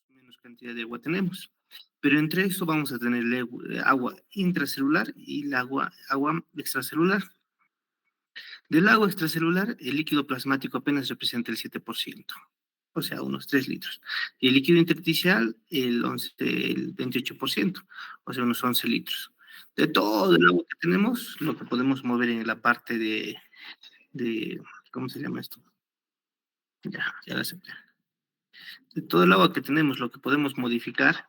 menos cantidad de agua tenemos. Pero entre eso vamos a tener agua intracelular y el agua extracelular. Del agua extracelular, el líquido plasmático apenas representa el 7%, o sea, unos 3 litros. Y el líquido intersticial, el 28%, o sea, unos 11 litros. De todo el agua que tenemos, lo que podemos mover en la parte de ¿cómo se llama esto? Ya la acepté. De todo el agua que tenemos, lo que podemos modificar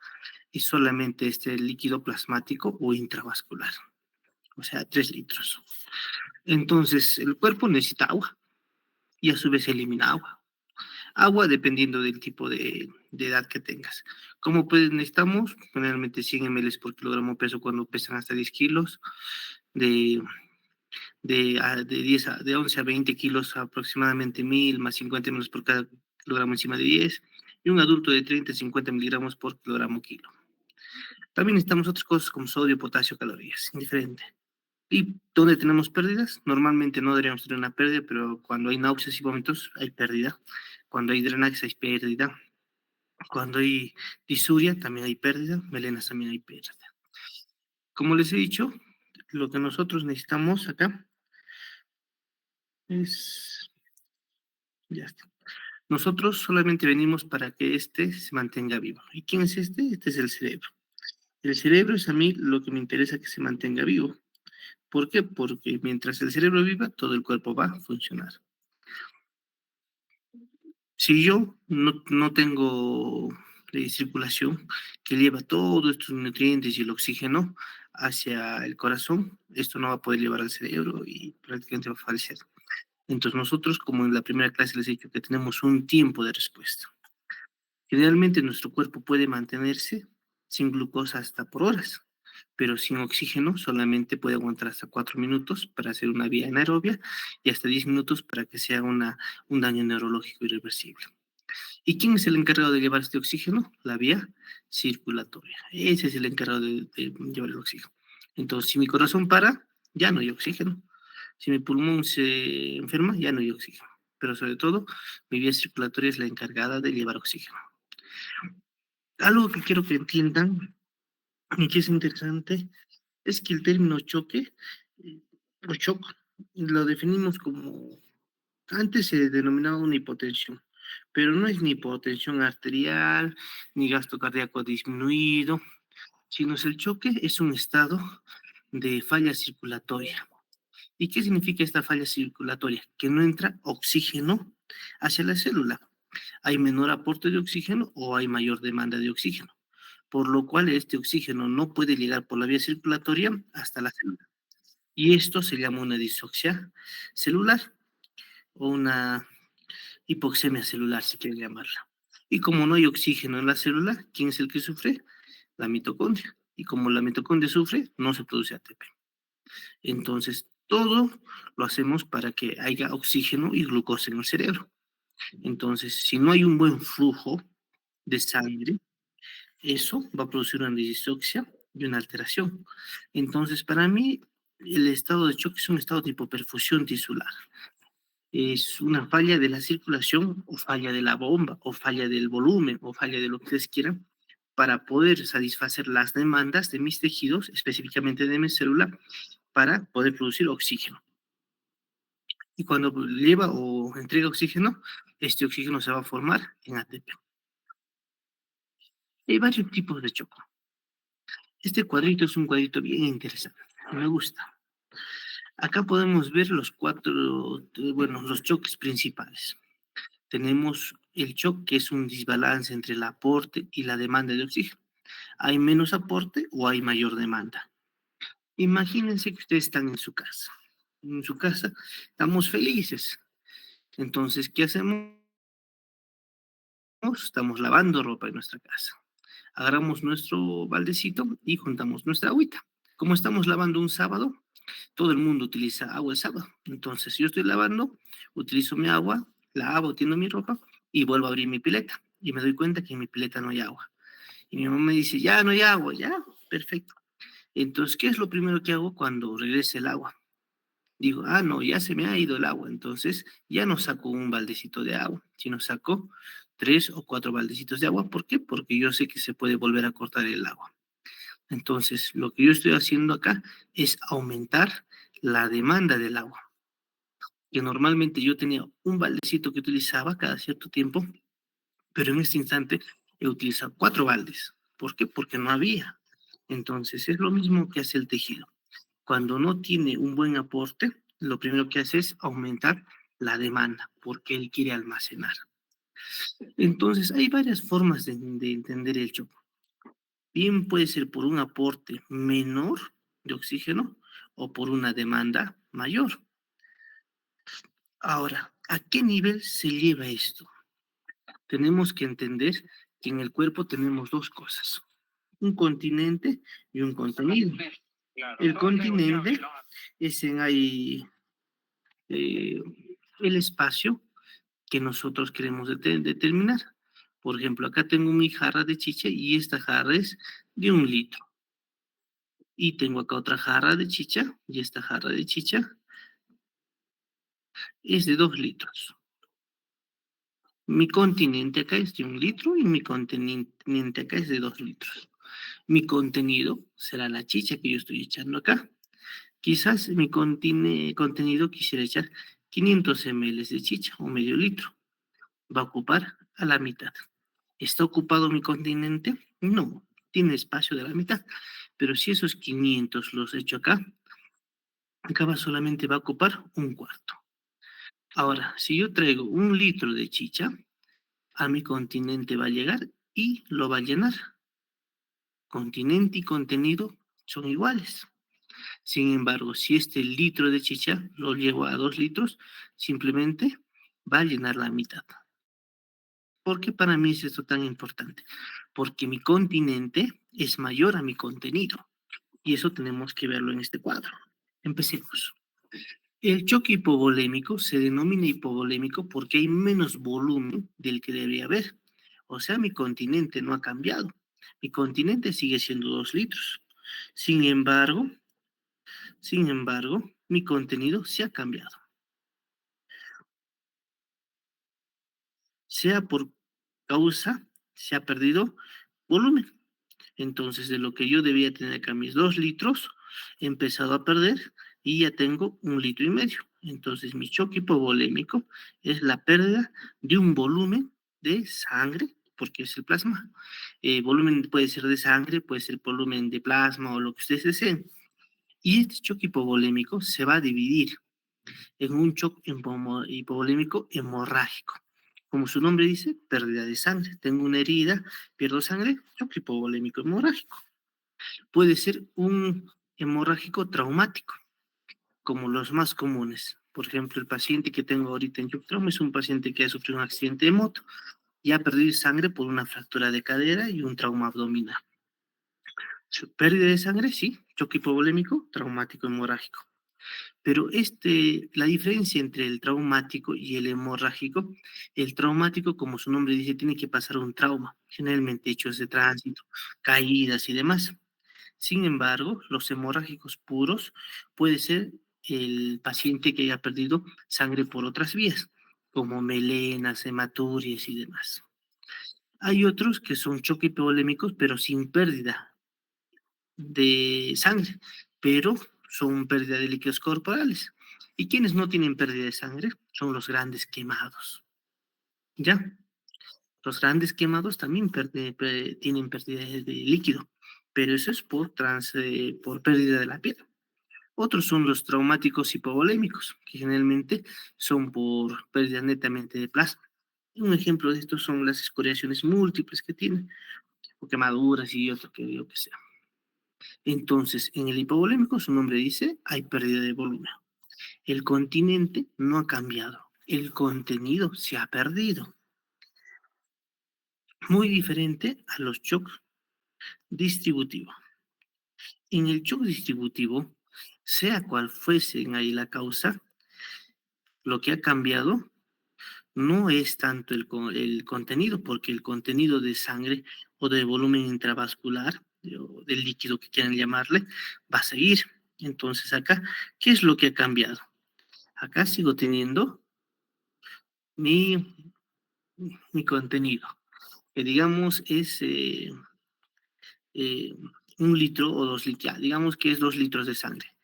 es solamente este líquido plasmático o intravascular, o sea, 3 litros. Entonces, el cuerpo necesita agua y a su vez elimina agua. Agua dependiendo del tipo de edad que tengas. Como pues necesitamos generalmente 100 ml por kilogramo peso cuando pesan hasta 10 kilos, de, de 11 a 20 kilos aproximadamente 1000 más 50 ml por cada kilogramo encima de 10, y un adulto de 30 a 50 miligramos por kilogramo kilo. También necesitamos otras cosas como sodio, potasio, calorías, indiferente. ¿Y dónde tenemos pérdidas? Normalmente no deberíamos tener una pérdida, pero cuando hay náuseas y vómitos hay pérdida. Cuando hay drenajes hay pérdida. Cuando hay disuria también hay pérdida. Melenas también hay pérdida. Como les he dicho, lo que nosotros necesitamos acá es... Ya está. Nosotros solamente venimos para que este se mantenga vivo. ¿Y quién es este? Este es el cerebro. El cerebro es a mí lo que me interesa que se mantenga vivo. ¿Por qué? Porque mientras el cerebro viva, todo el cuerpo va a funcionar. Si yo no tengo circulación que lleva todos estos nutrientes y el oxígeno hacia el corazón, esto no va a poder llevar al cerebro y prácticamente va a fallecer. Entonces nosotros, como en la primera clase les he dicho, que tenemos un tiempo de respuesta. Generalmente nuestro cuerpo puede mantenerse sin glucosa hasta por horas, pero sin oxígeno solamente puede aguantar hasta 4 minutos para hacer una vía anaerobia y hasta 10 minutos para que sea un daño neurológico irreversible. ¿Y quién es el encargado de llevar este oxígeno? La vía circulatoria. Ese es el encargado de llevar el oxígeno. Entonces, si mi corazón para, ya no hay oxígeno. Si mi pulmón se enferma, ya no hay oxígeno. Pero sobre todo, mi vía circulatoria es la encargada de llevar oxígeno. Algo que quiero que entiendan y que es interesante es que el término choque eh, o shock lo definimos como, antes se denominaba una hipotensión, pero no es ni hipotensión arterial, ni gasto cardíaco disminuido, sino es el choque es un estado de falla circulatoria. ¿Y qué significa esta falla circulatoria? Que no entra oxígeno hacia la célula. Hay menor aporte de oxígeno o hay mayor demanda de oxígeno, por lo cual este oxígeno no puede llegar por la vía circulatoria hasta la célula. Y esto se llama una disoxia celular o una hipoxemia celular, si quieren llamarla. Y como no hay oxígeno en la célula, ¿quién es el que sufre? La mitocondria. Y como la mitocondria sufre, no se produce ATP. Entonces, todo lo hacemos para que haya oxígeno y glucosa en el cerebro. Entonces, si no hay un buen flujo de sangre, eso va a producir una disoxia y una alteración. Entonces, para mí, el estado de choque es un estado de hipoperfusión tisular. Es una falla de la circulación o falla de la bomba o falla del volumen o falla de lo que ustedes quieran para poder satisfacer las demandas de mis tejidos, específicamente de mi célula, para poder producir oxígeno. Y cuando lleva o entrega oxígeno, este oxígeno se va a formar en ATP. Hay varios tipos de choque. Este cuadrito es un cuadrito bien interesante, me gusta. Acá podemos ver los los choques principales. Tenemos el shock, que es un desbalance entre el aporte y la demanda de oxígeno. ¿Hay menos aporte o hay mayor demanda? Imagínense que ustedes están en su casa. En su casa estamos felices. Entonces, ¿qué hacemos? Estamos lavando ropa en nuestra casa. Agarramos nuestro baldecito y juntamos nuestra agüita. Como estamos lavando un sábado, todo el mundo utiliza agua el sábado. Entonces, yo estoy lavando, utilizo mi agua, la lavo, tiendo mi ropa y vuelvo a abrir mi pileta. Y me doy cuenta que en mi pileta no hay agua. Y mi mamá me dice, ya no hay agua, ya, perfecto. Entonces, ¿qué es lo primero que hago cuando regrese el agua? Digo, no, ya se me ha ido el agua. Entonces, ya no saco un baldecito de agua, sino saco 3 o 4 baldecitos de agua. ¿Por qué? Porque yo sé que se puede volver a cortar el agua. Entonces, lo que yo estoy haciendo acá es aumentar la demanda del agua, que normalmente yo tenía un baldecito que utilizaba cada cierto tiempo, pero en este instante he utilizado 4 baldes. ¿Por qué? Porque no había. Entonces, es lo mismo que hace el tejido. Cuando no tiene un buen aporte, lo primero que hace es aumentar la demanda, porque él quiere almacenar. Entonces, hay varias formas de entender el shock. Bien puede ser por un aporte menor de oxígeno o por una demanda mayor. Ahora, ¿a qué nivel se lleva esto? Tenemos que entender que en el cuerpo tenemos dos cosas, un continente y un contenido. El continente es en ahí eh, el espacio que nosotros queremos determinar. Por ejemplo, acá tengo mi jarra de chicha y esta jarra es de 1 litro. Y tengo acá otra jarra de chicha y esta jarra de chicha es de 2 litros. Mi continente acá es de 1 litro y mi continente acá es de 2 litros. Mi contenido será la chicha que yo estoy echando acá. Quizás mi contenido quisiera echar 500 ml de chicha o medio litro. Va a ocupar a la mitad. ¿Está ocupado mi continente? No, tiene espacio de la mitad. Pero si esos 500 los echo acá solamente va a ocupar 1/4. Ahora, si yo traigo 1 litro de chicha, a mi continente va a llegar y lo va a llenar. Continente y contenido son iguales. Sin embargo, si este litro de chicha lo llevo a 2 litros, simplemente va a llenar la mitad. ¿Por qué para mí es esto tan importante? Porque mi continente es mayor a mi contenido. Y eso tenemos que verlo en este cuadro. Empecemos. El choque hipovolémico se denomina hipovolémico porque hay menos volumen del que debería haber. O sea, mi continente no ha cambiado. Mi continente sigue siendo 2 litros. Sin embargo, mi contenido se ha cambiado. Sea por causa, se ha perdido volumen. Entonces, de lo que yo debía tener acá mis 2 litros, he empezado a perder y ya tengo 1,5 litros. Entonces, mi choque hipovolémico es la pérdida de un volumen de sangre, porque es el plasma. Volumen puede ser de sangre, puede ser volumen de plasma o lo que ustedes deseen. Y este choque hipovolémico se va a dividir en un shock hipovolémico hemorrágico. Como su nombre dice, pérdida de sangre. Tengo una herida, pierdo sangre, shock hipovolémico hemorrágico. Puede ser un hemorrágico traumático, como los más comunes. Por ejemplo, el paciente que tengo ahorita en shock trauma es un paciente que ha sufrido un accidente de moto y ha perdido sangre por una fractura de cadera y un trauma abdominal. Pérdida de sangre, sí, choque hipovolémico, traumático hemorrágico. Pero la diferencia entre el traumático y el hemorrágico, el traumático, como su nombre dice, tiene que pasar un trauma, generalmente hechos de tránsito, caídas y demás. Sin embargo, los hemorrágicos puros puede ser el paciente que haya perdido sangre por otras vías, como melenas, hematuриas y demás. Hay otros que son choque hipovolémicos, pero sin pérdida de sangre, pero son pérdida de líquidos corporales. Y quienes no tienen pérdida de sangre son los grandes quemados. ¿Ya? Los grandes quemados también tienen pérdida de líquido, pero eso es por pérdida de la piel. Otros son los traumáticos hipovolémicos, que generalmente son por pérdida netamente de plasma. Un ejemplo de estos son las escoriaciones múltiples que tienen, o quemaduras y otro que yo que sea. Entonces, en el hipovolémico, su nombre dice, hay pérdida de volumen. El continente no ha cambiado, el contenido se ha perdido. Muy diferente a los shocks distributivos. En el shock distributivo, sea cual fuese ahí la causa, lo que ha cambiado no es tanto el contenido, porque el contenido de sangre o de volumen intravascular, o del líquido que quieran llamarle, va a seguir. Entonces acá, ¿qué es lo que ha cambiado? Acá sigo teniendo mi mi contenido, que digamos es 1 litro o 2 litros, ya, digamos que es 2 litros de sangre.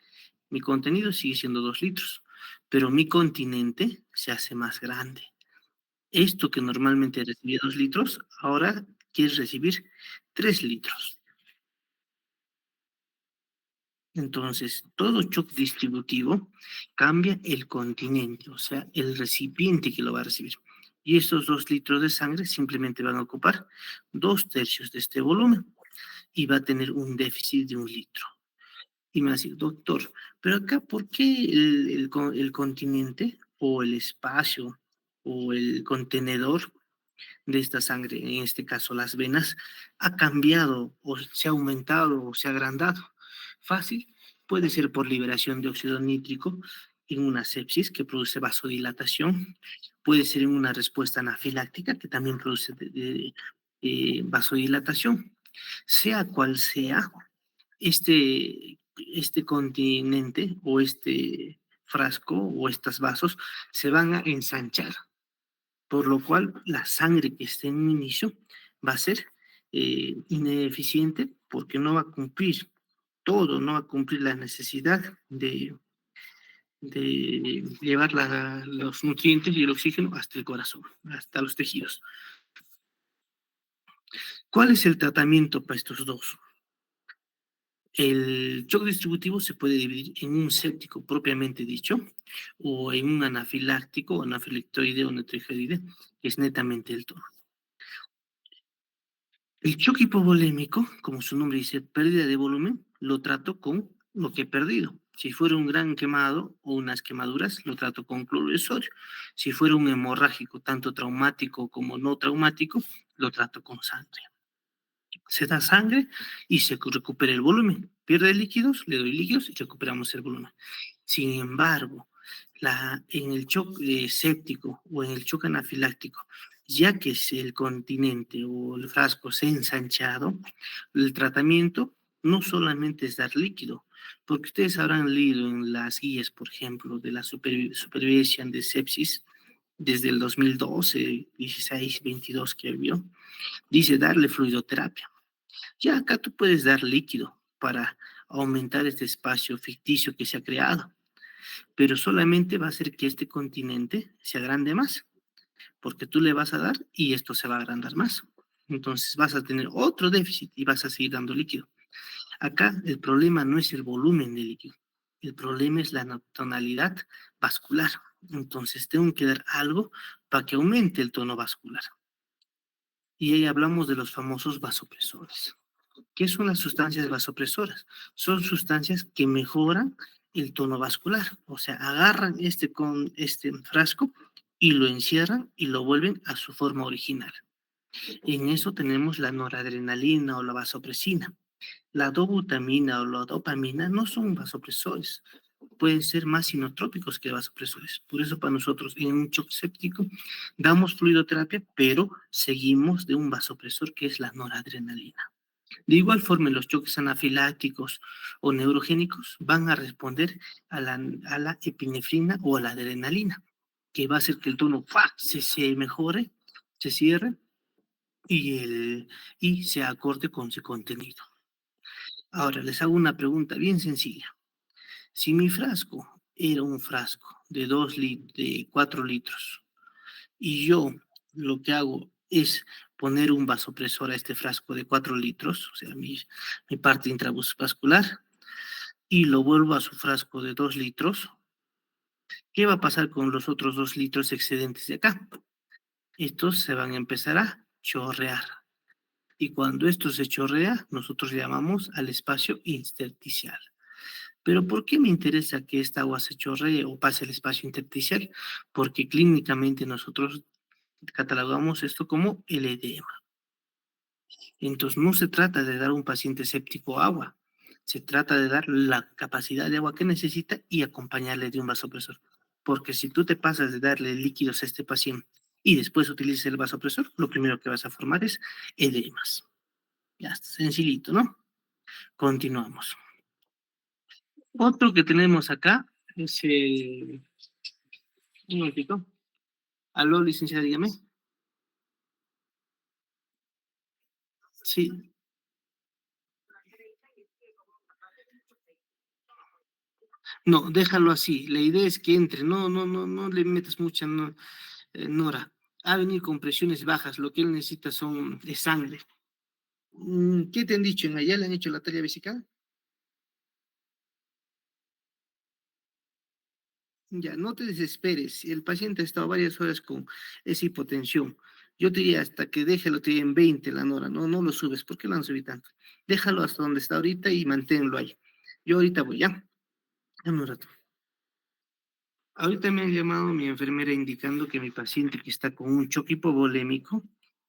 Mi contenido sigue siendo 2 litros, pero mi continente se hace más grande. Esto que normalmente recibía 2 litros, ahora quiere recibir 3 litros. Entonces, todo shock distributivo cambia el continente, o sea, el recipiente que lo va a recibir. Y estos 2 litros de sangre simplemente van a ocupar 2 tercios de este volumen y va a tener un déficit de 1 litro. Y me va a decir, doctor, pero acá, ¿por qué el continente o el espacio o el contenedor de esta sangre, en este caso las venas, ha cambiado o se ha aumentado o se ha agrandado? Fácil, puede ser por liberación de óxido nítrico en una sepsis que produce vasodilatación, puede ser en una respuesta anafiláctica que también produce vasodilatación. Sea cual sea, este continente o este frasco o estos vasos se van a ensanchar, por lo cual la sangre que esté en un inicio va a ser ineficiente porque no va a cumplir todo, no va a cumplir la necesidad de llevar los nutrientes y el oxígeno hasta el corazón, hasta los tejidos. ¿Cuál es el tratamiento para estos dos? El shock distributivo se puede dividir en un séptico propiamente dicho, o en un anafiláctico, o anafilectoide o netroigeroide, que es netamente el tono. El shock hipovolémico, como su nombre dice, pérdida de volumen, lo trato con lo que he perdido. Si fuera un gran quemado o unas quemaduras, lo trato con cloruro de sodio. Si fuera un hemorrágico, tanto traumático como no traumático, lo trato con sangre. Se da sangre y se recupera el volumen. Pierde líquidos, le doy líquidos y recuperamos el volumen. Sin embargo, en el shock séptico o en el shock anafiláctico, ya que el continente o el frasco se ha ensanchado, el tratamiento no solamente es dar líquido, porque ustedes habrán leído en las guías, por ejemplo, de la supervivencia de sepsis, desde el 2012, 16, 22 que vio, dice darle fluidoterapia. Ya acá tú puedes dar líquido para aumentar este espacio ficticio que se ha creado, pero solamente va a hacer que este continente se agrande más, porque tú le vas a dar y esto se va a agrandar más. Entonces vas a tener otro déficit y vas a seguir dando líquido. Acá el problema no es el volumen de líquido, el problema es la tonalidad vascular. Entonces tengo que dar algo para que aumente el tono vascular. Y ahí hablamos de los famosos vasopresores. ¿Qué son las sustancias vasopresoras? Son sustancias que mejoran el tono vascular, o sea, agarran con este frasco y lo encierran y lo vuelven a su forma original. En eso tenemos la noradrenalina o la vasopresina. La dobutamina o la dopamina no son vasopresores, pueden ser más inotrópicos que vasopresores. Por eso para nosotros en un shock séptico damos fluidoterapia, pero seguimos de un vasopresor que es la noradrenalina. De igual forma, los choques anafilácticos o neurogénicos van a responder a la epinefrina o a la adrenalina, que va a hacer que el tono se mejore, se cierre y se acorde con su contenido. Ahora, les hago una pregunta bien sencilla. Si mi frasco era un frasco de 4 litros y yo lo que hago es poner un vasopresor a este frasco de 4 litros, o sea, mi parte intravascular, y lo vuelvo a su frasco de 2 litros, ¿qué va a pasar con los otros 2 litros excedentes de acá? Estos se van a empezar a chorrear. Y cuando esto se chorrea, nosotros llamamos al espacio intersticial. Pero ¿por qué me interesa que esta agua se chorree o pase el espacio intersticial? Porque clínicamente nosotros catalogamos esto como el edema. Entonces, no se trata de dar a un paciente séptico agua, se trata de dar la capacidad de agua que necesita y acompañarle de un vasopresor. Porque si tú te pasas de darle líquidos a este paciente y después utilizas el vasopresor, lo primero que vas a formar es edemas. Ya está, sencillito, ¿no? Continuamos. Otro que tenemos acá es un momentito. Aló, licenciada, dígame. sí, no, déjalo así. La idea es que entre, no le metas mucha nora. Ha venido con presiones bajas, lo que él necesita es sangre. ¿Qué te han dicho? ¿En allá le han hecho la talla vesical? Ya, no te desesperes. El paciente ha estado varias horas con esa hipotensión. Yo te diría hasta que déjalo, te diría en 20 la nora, no lo subes. ¿Por qué lo han subido tanto? Déjalo hasta donde está ahorita y manténlo ahí. Yo ahorita voy, ¿ya? Dame un rato. Ahorita me ha llamado mi enfermera indicando que mi paciente que está con un choque hipovolémico,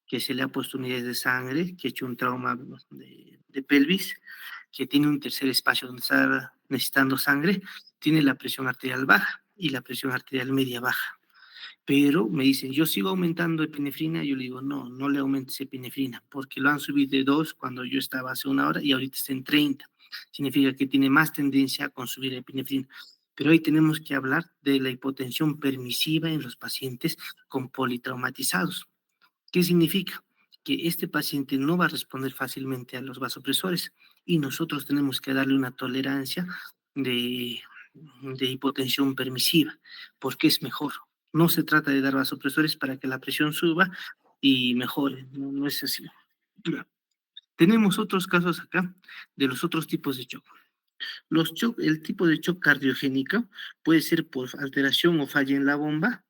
que se le ha puesto unidades de sangre, que ha hecho un trauma de pelvis, que tiene un tercer espacio donde está necesitando sangre, tiene la presión arterial baja y la presión arterial media baja. Pero me dicen, yo sigo aumentando epinefrina, yo le digo, no le aumentes epinefrina, porque lo han subido de 2 cuando yo estaba hace una hora y ahorita está en 30. Significa que tiene más tendencia a consumir epinefrina. Pero ahí tenemos que hablar de la hipotensión permisiva en los pacientes con politraumatizados. ¿Qué significa? Que este paciente no va a responder fácilmente a los vasopresores y nosotros tenemos que darle una tolerancia de, de hipotensión permisiva, porque es mejor. No se trata de dar vasopresores para que la presión suba y mejore, no es así. Ya. Tenemos otros casos acá de los otros tipos de shock. El tipo de shock cardiogénico puede ser por alteración o falla en la bomba,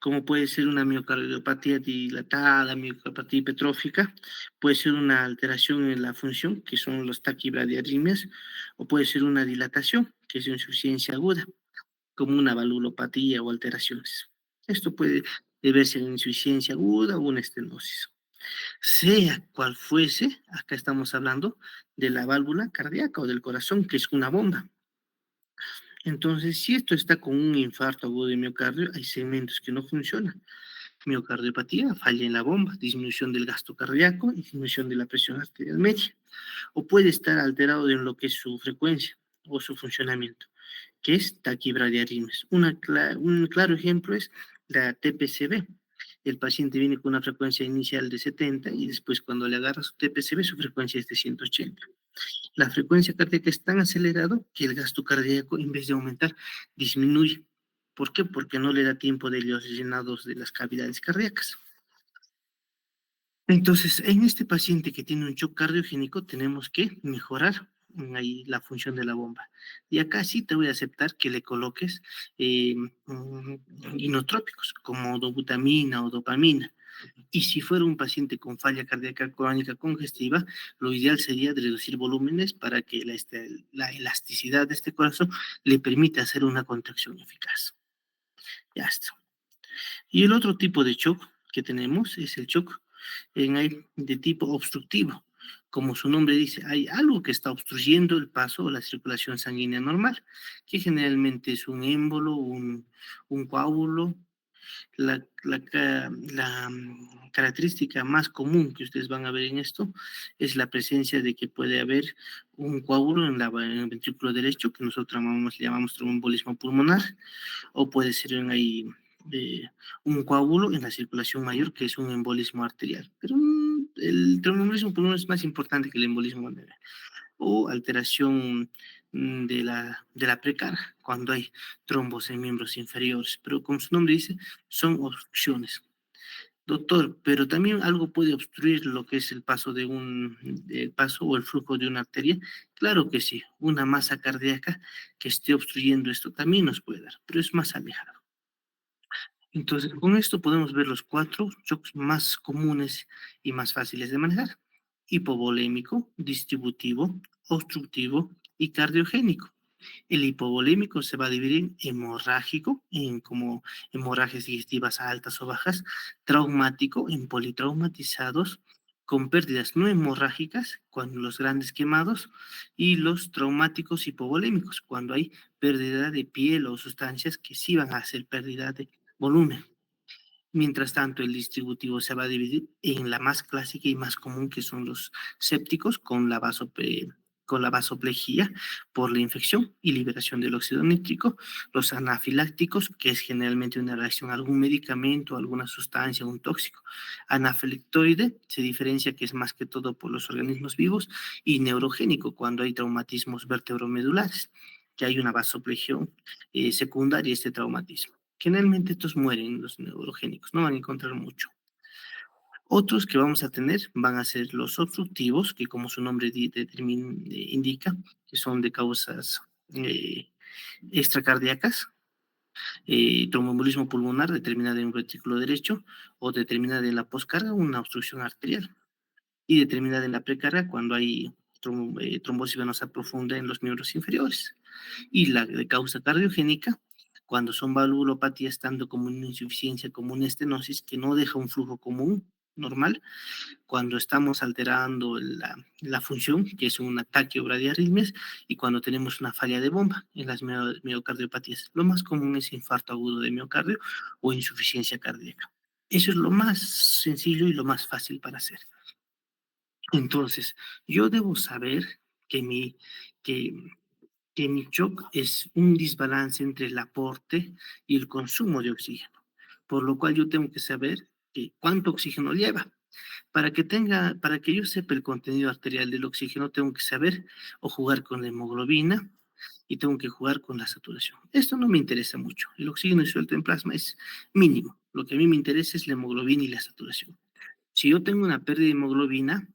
como puede ser una miocardiopatía dilatada, miocardiopatía hipertrófica, puede ser una alteración en la función, que son los taquibradiarritmias, o puede ser una dilatación, que es insuficiencia aguda, como una valvulopatía o alteraciones. Esto puede deberse a una insuficiencia aguda o una estenosis. Sea cual fuese, acá estamos hablando de la válvula cardíaca o del corazón, que es una bomba. Entonces, si esto está con un infarto agudo de miocardio, hay segmentos que no funcionan. Miocardiopatía, falla en la bomba, disminución del gasto cardíaco y disminución de la presión arterial media. O puede estar alterado en lo que es su frecuencia o su funcionamiento, que es taquibradiarritmias. Un claro ejemplo es la TPCB. El paciente viene con una frecuencia inicial de 70 y después cuando le agarra su TPCB su frecuencia es de 180. La frecuencia cardíaca es tan acelerado que el gasto cardíaco, en vez de aumentar, disminuye. ¿Por qué? Porque no le da tiempo de los llenados de las cavidades cardíacas. Entonces, en este paciente que tiene un shock cardiogénico, tenemos que mejorar ahí la función de la bomba. Y acá sí te voy a aceptar que le coloques eh, mm, inotrópicos, como dobutamina o dopamina. Y si fuera un paciente con falla cardíaca crónica congestiva, lo ideal sería reducir volúmenes para que la elasticidad de este corazón le permita hacer una contracción eficaz. Ya está. Y el otro tipo de shock que tenemos es el shock de tipo obstructivo. Como su nombre dice, hay algo que está obstruyendo el paso o la circulación sanguínea normal, que generalmente es un émbolo, un coágulo. Característica más común que ustedes van a ver en esto es la presencia de que puede haber un coágulo en el ventrículo derecho, que nosotros llamamos tromboembolismo pulmonar, o puede ser un coágulo en la circulación mayor, que es un embolismo arterial. Pero el tromboembolismo pulmonar es más importante que el embolismo arterial. O alteración de la precarga, cuando hay trombos en miembros inferiores. Pero como su nombre dice, son obstrucciones. Doctor, pero también algo puede obstruir lo que es el paso o el flujo de una arteria. Claro que sí, una masa cardíaca que esté obstruyendo esto también nos puede dar, pero es más alejado. Entonces, con esto podemos ver los cuatro shocks más comunes y más fáciles de manejar: hipovolémico, distributivo, obstructivo y cardiogénico. El hipovolémico se va a dividir en hemorrágico, en como hemorragias digestivas altas o bajas, traumático, en politraumatizados, con pérdidas no hemorrágicas, cuando los grandes quemados, y los traumáticos hipovolémicos, cuando hay pérdida de piel o sustancias que sí van a hacer pérdida de volumen. Mientras tanto, el distributivo se va a dividir en la más clásica y más común, que son los sépticos, con la con la vasoplejía por la infección y liberación del óxido nítrico, los anafilácticos, que es generalmente una reacción a algún medicamento, alguna sustancia, un tóxico. Anafilactoide se diferencia que es más que todo por los organismos vivos, y neurogénico cuando hay traumatismos vertebromedulares, que hay una vasoplegión secundaria a este traumatismo. Generalmente estos mueren, los neurogénicos, no van a encontrar mucho. Otros que vamos a tener van a ser los obstructivos, que como su nombre indica, que son de causas extracardíacas, tromboembolismo pulmonar determinada en un ventrículo derecho o determinada en la poscarga, una obstrucción arterial, y determinada en la precarga cuando hay trombosis venosa profunda en los miembros inferiores. Y la de causa cardiogénica, cuando son valvulopatías tanto como una insuficiencia como una estenosis que no deja un flujo común normal, cuando estamos alterando la función, que es un ataque o bradiarritmias, y cuando tenemos una falla de bomba en las miocardiopatías. Lo más común es infarto agudo de miocardio o insuficiencia cardíaca. Eso es lo más sencillo y lo más fácil para hacer. Entonces, yo debo saber que que, que mi shock es un desbalance entre el aporte y el consumo de oxígeno, por lo cual yo tengo que saber cuánto oxígeno lleva. Para que yo sepa el contenido arterial del oxígeno, tengo que saber o jugar con la hemoglobina y tengo que jugar con la saturación. Esto no me interesa mucho. El oxígeno disuelto en plasma es mínimo. Lo que a mí me interesa es la hemoglobina y la saturación. Si yo tengo una pérdida de hemoglobina,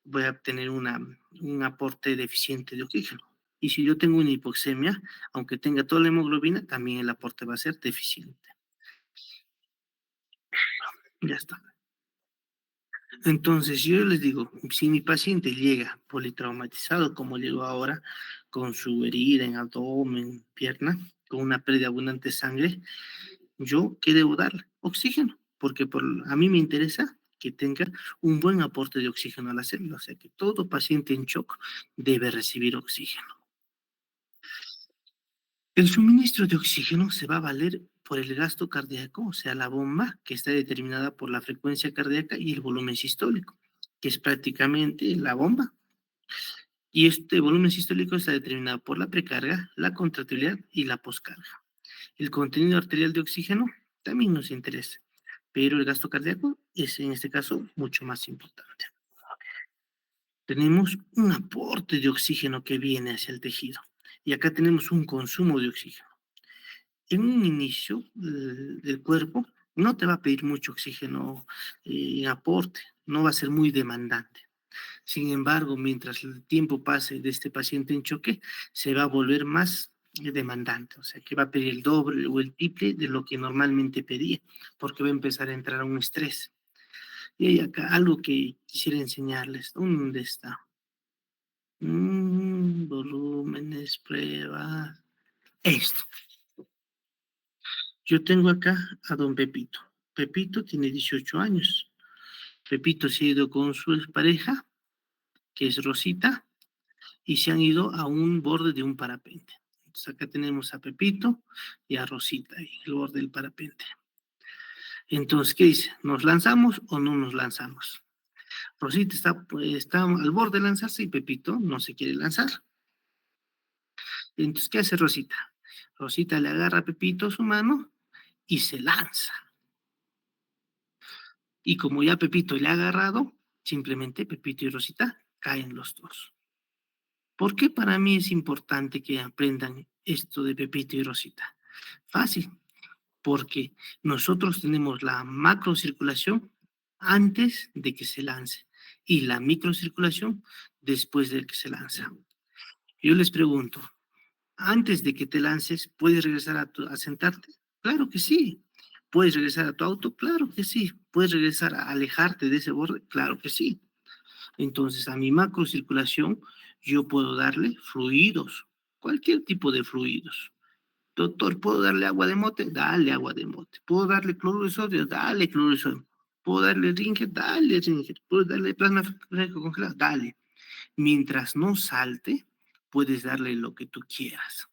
voy a tener un aporte deficiente de oxígeno. Y si yo tengo una hipoxemia, aunque tenga toda la hemoglobina, también el aporte va a ser deficiente. Ya está. Entonces, yo les digo, si mi paciente llega politraumatizado, como llegó ahora, con su herida en abdomen, pierna, con una pérdida abundante de sangre, ¿yo qué debo darle? Oxígeno, porque a mí me interesa que tenga un buen aporte de oxígeno a la célula, o sea que todo paciente en shock debe recibir oxígeno. El suministro de oxígeno se va a valer por el gasto cardíaco, o sea, la bomba, que está determinada por la frecuencia cardíaca y el volumen sistólico, que es prácticamente la bomba. Y este volumen sistólico está determinado por la precarga, la contractilidad y la poscarga. El contenido arterial de oxígeno también nos interesa, pero el gasto cardíaco es en este caso mucho más importante. Tenemos un aporte de oxígeno que viene hacia el tejido y acá tenemos un consumo de oxígeno. En un inicio del cuerpo no te va a pedir mucho oxígeno en aporte, no va a ser muy demandante. Sin embargo, mientras el tiempo pase de este paciente en choque, se va a volver más demandante, o sea, que va a pedir el doble o el triple de lo que normalmente pedía, porque va a empezar a entrar a un estrés. Y hay acá algo que quisiera enseñarles. ¿Dónde está? Volúmenes, pruebas. Esto. Yo tengo acá a don Pepito. Pepito tiene 18 años. Pepito se ha ido con su pareja, que es Rosita, y se han ido a un borde de un parapente. Entonces acá tenemos a Pepito y a Rosita en el borde del parapente. Entonces, ¿qué dice? ¿Nos lanzamos o no nos lanzamos? Rosita está al borde de lanzarse y Pepito no se quiere lanzar. Entonces, ¿qué hace Rosita? Rosita le agarra a Pepito su mano y se lanza. Y como ya Pepito le ha agarrado, simplemente Pepito y Rosita caen los dos. ¿Por qué para mí es importante que aprendan esto de Pepito y Rosita? Fácil, porque nosotros tenemos la macrocirculación antes de que se lance y la microcirculación después de que se lanza. Yo les pregunto, antes de que te lances, ¿puedes regresar a sentarte? Claro que sí. ¿Puedes regresar a tu auto? Claro que sí. ¿Puedes regresar a alejarte de ese borde? Claro que sí. Entonces, a mi macrocirculación, yo puedo darle fluidos, cualquier tipo de fluidos. Doctor, ¿puedo darle agua de mote? Dale agua de mote. ¿Puedo darle cloruro de sodio? Dale cloruro de sodio. ¿Puedo darle Ringer? Dale Ringer. ¿Puedo darle plasma fresco congelado? Dale. Mientras no salte, puedes darle lo que tú quieras.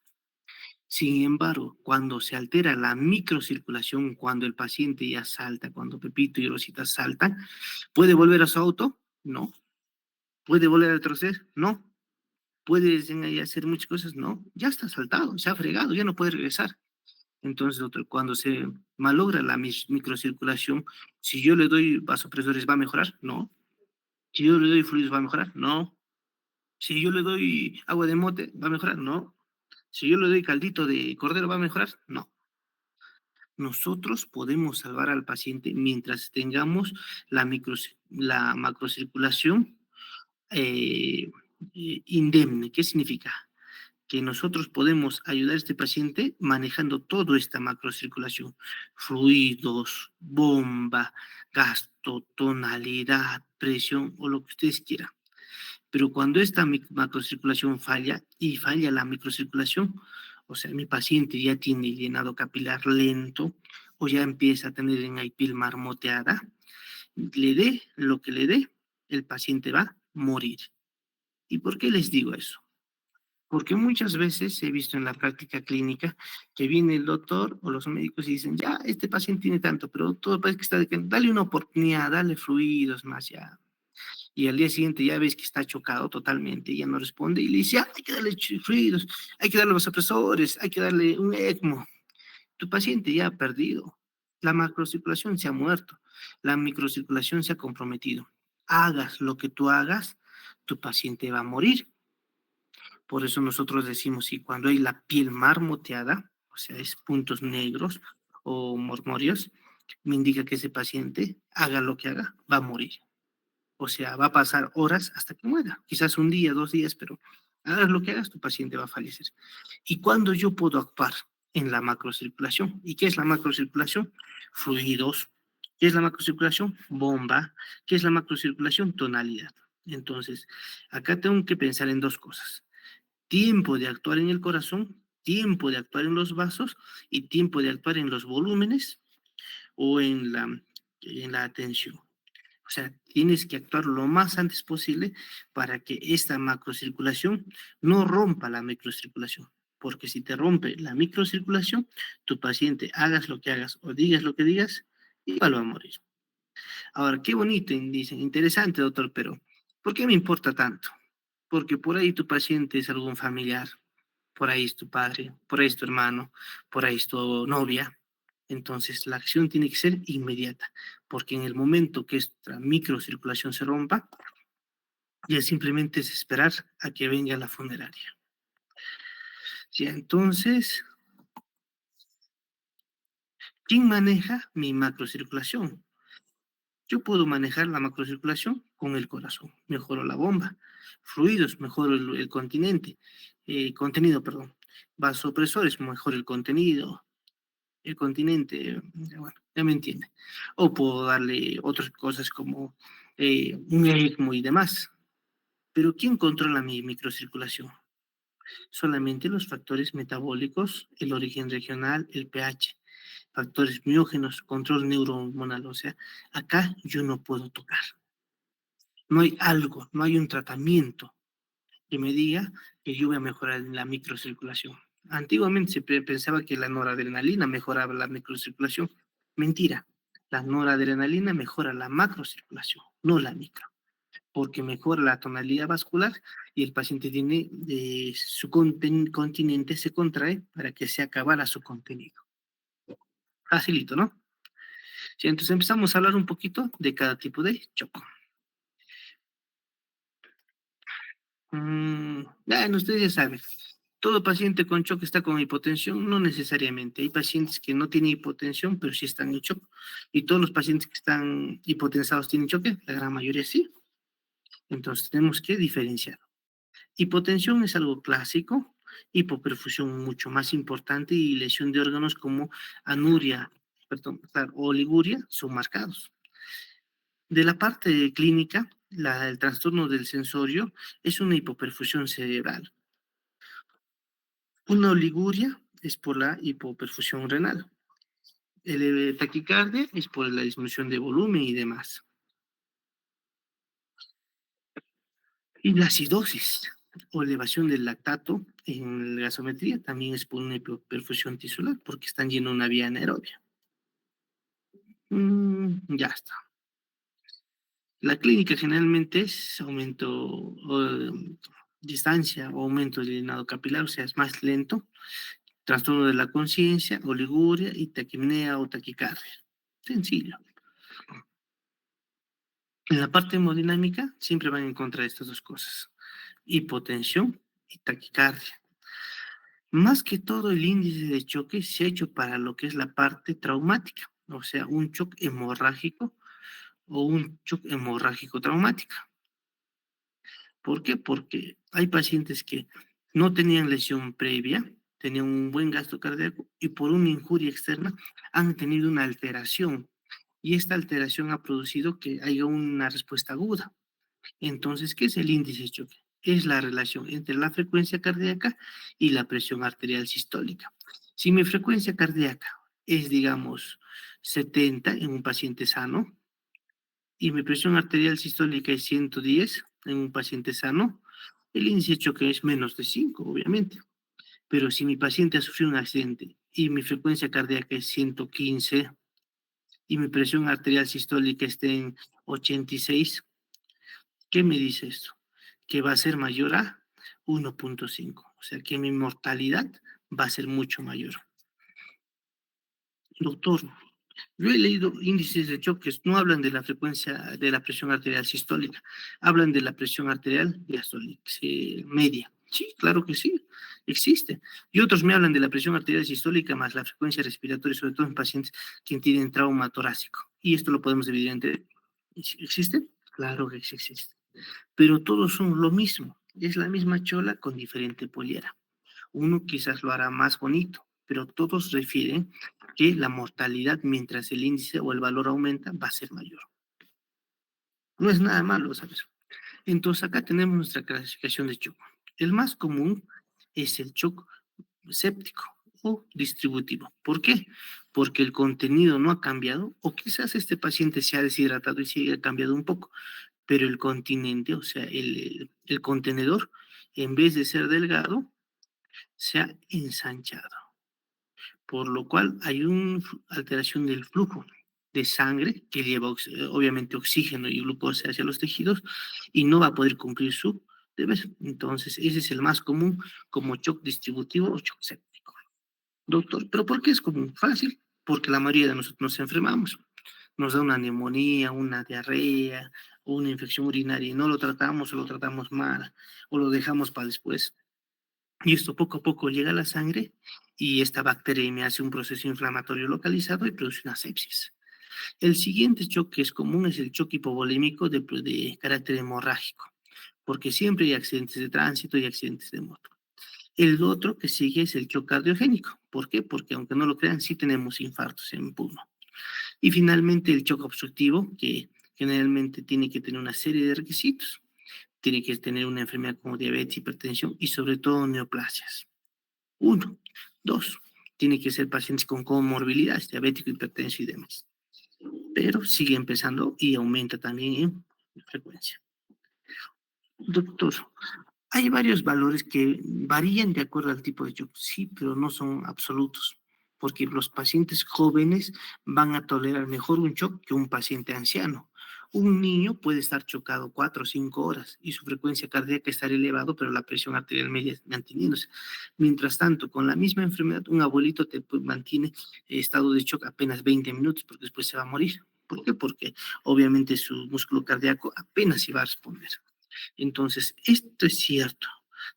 Sin embargo, cuando se altera la microcirculación, cuando el paciente ya salta, cuando Pepito y Rosita saltan, ¿puede volver a su auto? No. ¿Puede volver a retroceder? No. ¿Puedes en ahí hacer muchas cosas? No, ya está saltado, se ha fregado, ya no puede regresar. Entonces, cuando se malogra la microcirculación, si yo le doy vasopresores, ¿va a mejorar? No. Si yo le doy fluidos, ¿va a mejorar? No. Si yo le doy agua de mote, ¿va a mejorar? No. Si yo le doy caldito de cordero, ¿va a mejorar? No. Nosotros podemos salvar al paciente mientras tengamos la macrocirculación eh, indemne. ¿Qué significa? Que nosotros podemos ayudar a este paciente manejando toda esta macrocirculación, fluidos, bomba, gasto, tonalidad, presión o lo que ustedes quieran. Pero cuando esta macrocirculación falla y falla la microcirculación, o sea, mi paciente ya tiene llenado capilar lento o ya empieza a tener en ahí piel marmoteada, le dé lo que le dé, el paciente va a morir. ¿Y por qué les digo eso? Porque muchas veces he visto en la práctica clínica que viene el doctor o los médicos y dicen, ya, este paciente tiene tanto, pero todo parece que está de que dale una oportunidad, dale fluidos más ya. Y al día siguiente ya ves que está chocado totalmente, ya no responde y le dice, "Ah, hay que darle fluidos, hay que darle vasopresores, hay que darle un ECMO". Tu paciente ya ha perdido. La macrocirculación se ha muerto, la microcirculación se ha comprometido. Hagas lo que tú hagas, tu paciente va a morir. Por eso nosotros decimos, si cuando hay la piel marmoteada, o sea, es puntos negros o mormorios, me indica que ese paciente, haga lo que haga, va a morir. O sea, va a pasar horas hasta que muera. Quizás un día, 2 días, pero hagas lo que hagas, tu paciente va a fallecer. ¿Y cuándo yo puedo actuar? En la macrocirculación. ¿Y qué es la macrocirculación? Fluidos. ¿Qué es la macrocirculación? Bomba. ¿Qué es la macrocirculación? Tonalidad. Entonces, acá tengo que pensar en dos cosas: tiempo de actuar en el corazón, tiempo de actuar en los vasos y tiempo de actuar en los volúmenes o en la atención. O sea, tienes que actuar lo más antes posible para que esta macrocirculación no rompa la microcirculación. Porque si te rompe la microcirculación, tu paciente, hagas lo que hagas o digas lo que digas, igual va a morir. Ahora, qué bonito, dicen, interesante, doctor, pero ¿por qué me importa tanto? Porque por ahí tu paciente es algún familiar, por ahí es tu padre, por ahí es tu hermano, por ahí es tu novia. Entonces, la acción tiene que ser inmediata, porque en el momento que esta microcirculación se rompa, ya simplemente es esperar a que venga la funeraria. Ya, entonces, ¿quién maneja mi macrocirculación? Yo puedo manejar la macrocirculación con el corazón, mejoro la bomba, fluidos, mejoro el continente, contenido, perdón, vasopresores, mejoro el continente, bueno, ya me entiende. O puedo darle otras cosas como un ECMO y demás. Pero ¿quién controla mi microcirculación? Solamente los factores metabólicos, el origen regional, el pH, factores miógenos, control neurohormonal. O sea, acá yo no puedo tocar. No hay algo, no hay un tratamiento que me diga que yo voy a mejorar la microcirculación. Antiguamente se pensaba que la noradrenalina mejoraba la microcirculación. Mentira. La noradrenalina mejora la macrocirculación, no la micro, porque mejora la tonalidad vascular y el paciente tiene su continente se contrae para que se acabara su contenido. Facilito, ¿no? Sí, entonces empezamos a hablar un poquito de cada tipo de shock. Bueno, ustedes ya saben, todo paciente con shock está con hipotensión, no necesariamente. Hay pacientes que no tienen hipotensión, pero sí están en shock. Y todos los pacientes que están hipotensados tienen choque, la gran mayoría sí. Entonces tenemos que diferenciar. Hipotensión es algo clásico, hipoperfusión mucho más importante y lesión de órganos como anuria, perdón, claro, o oliguria son marcados. De la parte clínica, el trastorno del sensorio es una hipoperfusión cerebral. Una oliguria es por la hipoperfusión renal. El taquicardia es por la disminución de volumen y demás. Y la acidosis o elevación del lactato en la gasometría también es por una hipoperfusión tisular porque están llenos de una vía anaerobia. Ya está. La clínica generalmente es aumento distancia o aumento del llenado capilar, o sea, es más lento, trastorno de la conciencia, oliguria y taquipnea o taquicardia. Sencillo. En la parte hemodinámica siempre van a encontrar estas dos cosas, hipotensión y taquicardia. Más que todo el índice de choque se ha hecho para lo que es la parte traumática, o sea, un shock hemorrágico o un shock hemorrágico traumático. ¿Por qué? Porque hay pacientes que no tenían lesión previa, tenían un buen gasto cardíaco y por una injuria externa han tenido una alteración y esta alteración ha producido que haya una respuesta aguda. Entonces, ¿qué es el índice de choque? Es la relación entre la frecuencia cardíaca y la presión arterial sistólica. Si mi frecuencia cardíaca es, digamos, 70 en un paciente sano y mi presión arterial sistólica es 110 en un paciente sano, el índice de choque es menos de 5, obviamente. Pero si mi paciente ha sufrido un accidente y mi frecuencia cardíaca es 115 y mi presión arterial sistólica está en 86, ¿qué me dice esto? Que va a ser mayor a 1.5, o sea que mi mortalidad va a ser mucho mayor. Doctor, yo he leído índices de choques, no hablan de la frecuencia de la presión arterial sistólica, hablan de la presión arterial diastólica media. Sí, claro que sí, existe. Y otros me hablan de la presión arterial sistólica más la frecuencia respiratoria, sobre todo en pacientes que tienen trauma torácico. Y esto lo podemos dividir entre... ¿Existe? Claro que sí existe. Pero todos son lo mismo, es la misma chola con diferente pollera. Uno quizás lo hará más bonito, pero todos refieren que la mortalidad mientras el índice o el valor aumenta va a ser mayor. No es nada malo, ¿sabes? Entonces acá tenemos nuestra clasificación de shock. El más común es el shock séptico o distributivo. ¿Por qué? Porque el contenido no ha cambiado o quizás este paciente se ha deshidratado y sí ha cambiado un poco, pero el continente, o sea, el contenedor, en vez de ser delgado, se ha ensanchado, por lo cual hay una alteración del flujo de sangre que lleva obviamente oxígeno y glucosa hacia los tejidos y no va a poder cumplir su deber. Entonces, ese es el más común como shock distributivo o shock séptico. Doctor, ¿pero por qué es común? Fácil, porque la mayoría de nosotros nos enfermamos. Nos da una neumonía, una diarrea o una infección urinaria y no lo tratamos o lo tratamos mal o lo dejamos para después. Y esto poco a poco llega a la sangre y esta bacteria hace un proceso inflamatorio localizado y produce una sepsis. El siguiente shock que es común es el shock hipovolémico de carácter hemorrágico, porque siempre hay accidentes de tránsito y accidentes de moto. El otro que sigue es el shock cardiogénico. ¿Por qué? Porque aunque no lo crean, sí tenemos infartos en pulmón. Y finalmente el shock obstructivo, que generalmente tiene que tener una serie de requisitos. Tiene que tener una enfermedad como diabetes, hipertensión y sobre todo neoplasias. Uno. Dos, tiene que ser pacientes con comorbilidades, diabético, hipertenso y demás. Pero sigue empezando y aumenta también en frecuencia. Doctor, hay varios valores que varían de acuerdo al tipo de shock, sí, pero no son absolutos, porque los pacientes jóvenes van a tolerar mejor un shock que un paciente anciano. Un niño puede estar chocado 4 o 5 horas y su frecuencia cardíaca estar elevado, pero la presión arterial media manteniéndose. Mientras tanto, con la misma enfermedad, un abuelito te mantiene estado de shock apenas 20 minutos porque después se va a morir. ¿Por qué? Porque obviamente su músculo cardíaco apenas iba a responder. Entonces, esto es cierto.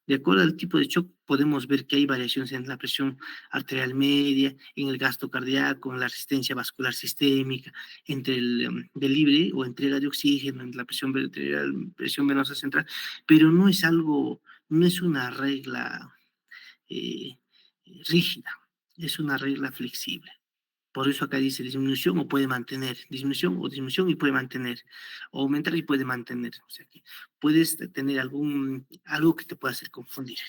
De acuerdo al tipo de shock, podemos ver que hay variaciones en la presión arterial media, en el gasto cardíaco, en la resistencia vascular sistémica, entre el delivery o entrega de oxígeno, en la presión arterial, presión venosa central, pero no es algo, no es una regla eh, rígida, es una regla flexible. Por eso acá dice disminución o puede mantener, disminución y puede mantener, o aumentar y puede mantener. O sea que puedes tener algo que te pueda hacer confundir.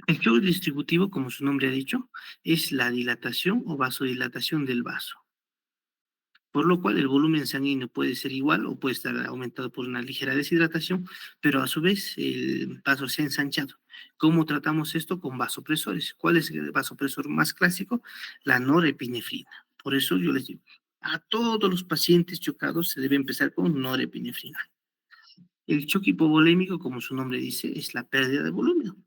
El shock distributivo, como su nombre ha dicho, es la dilatación o vasodilatación del vaso, por lo cual el volumen sanguíneo puede ser igual o puede estar aumentado por una ligera deshidratación, pero a su vez el vaso se ha ensanchado. ¿Cómo tratamos esto? Con vasopresores. ¿Cuál es el vasopresor más clásico? La norepinefrina. Por eso yo les digo, a todos los pacientes chocados se debe empezar con norepinefrina. El choque hipovolémico, como su nombre dice, es la pérdida de volumen.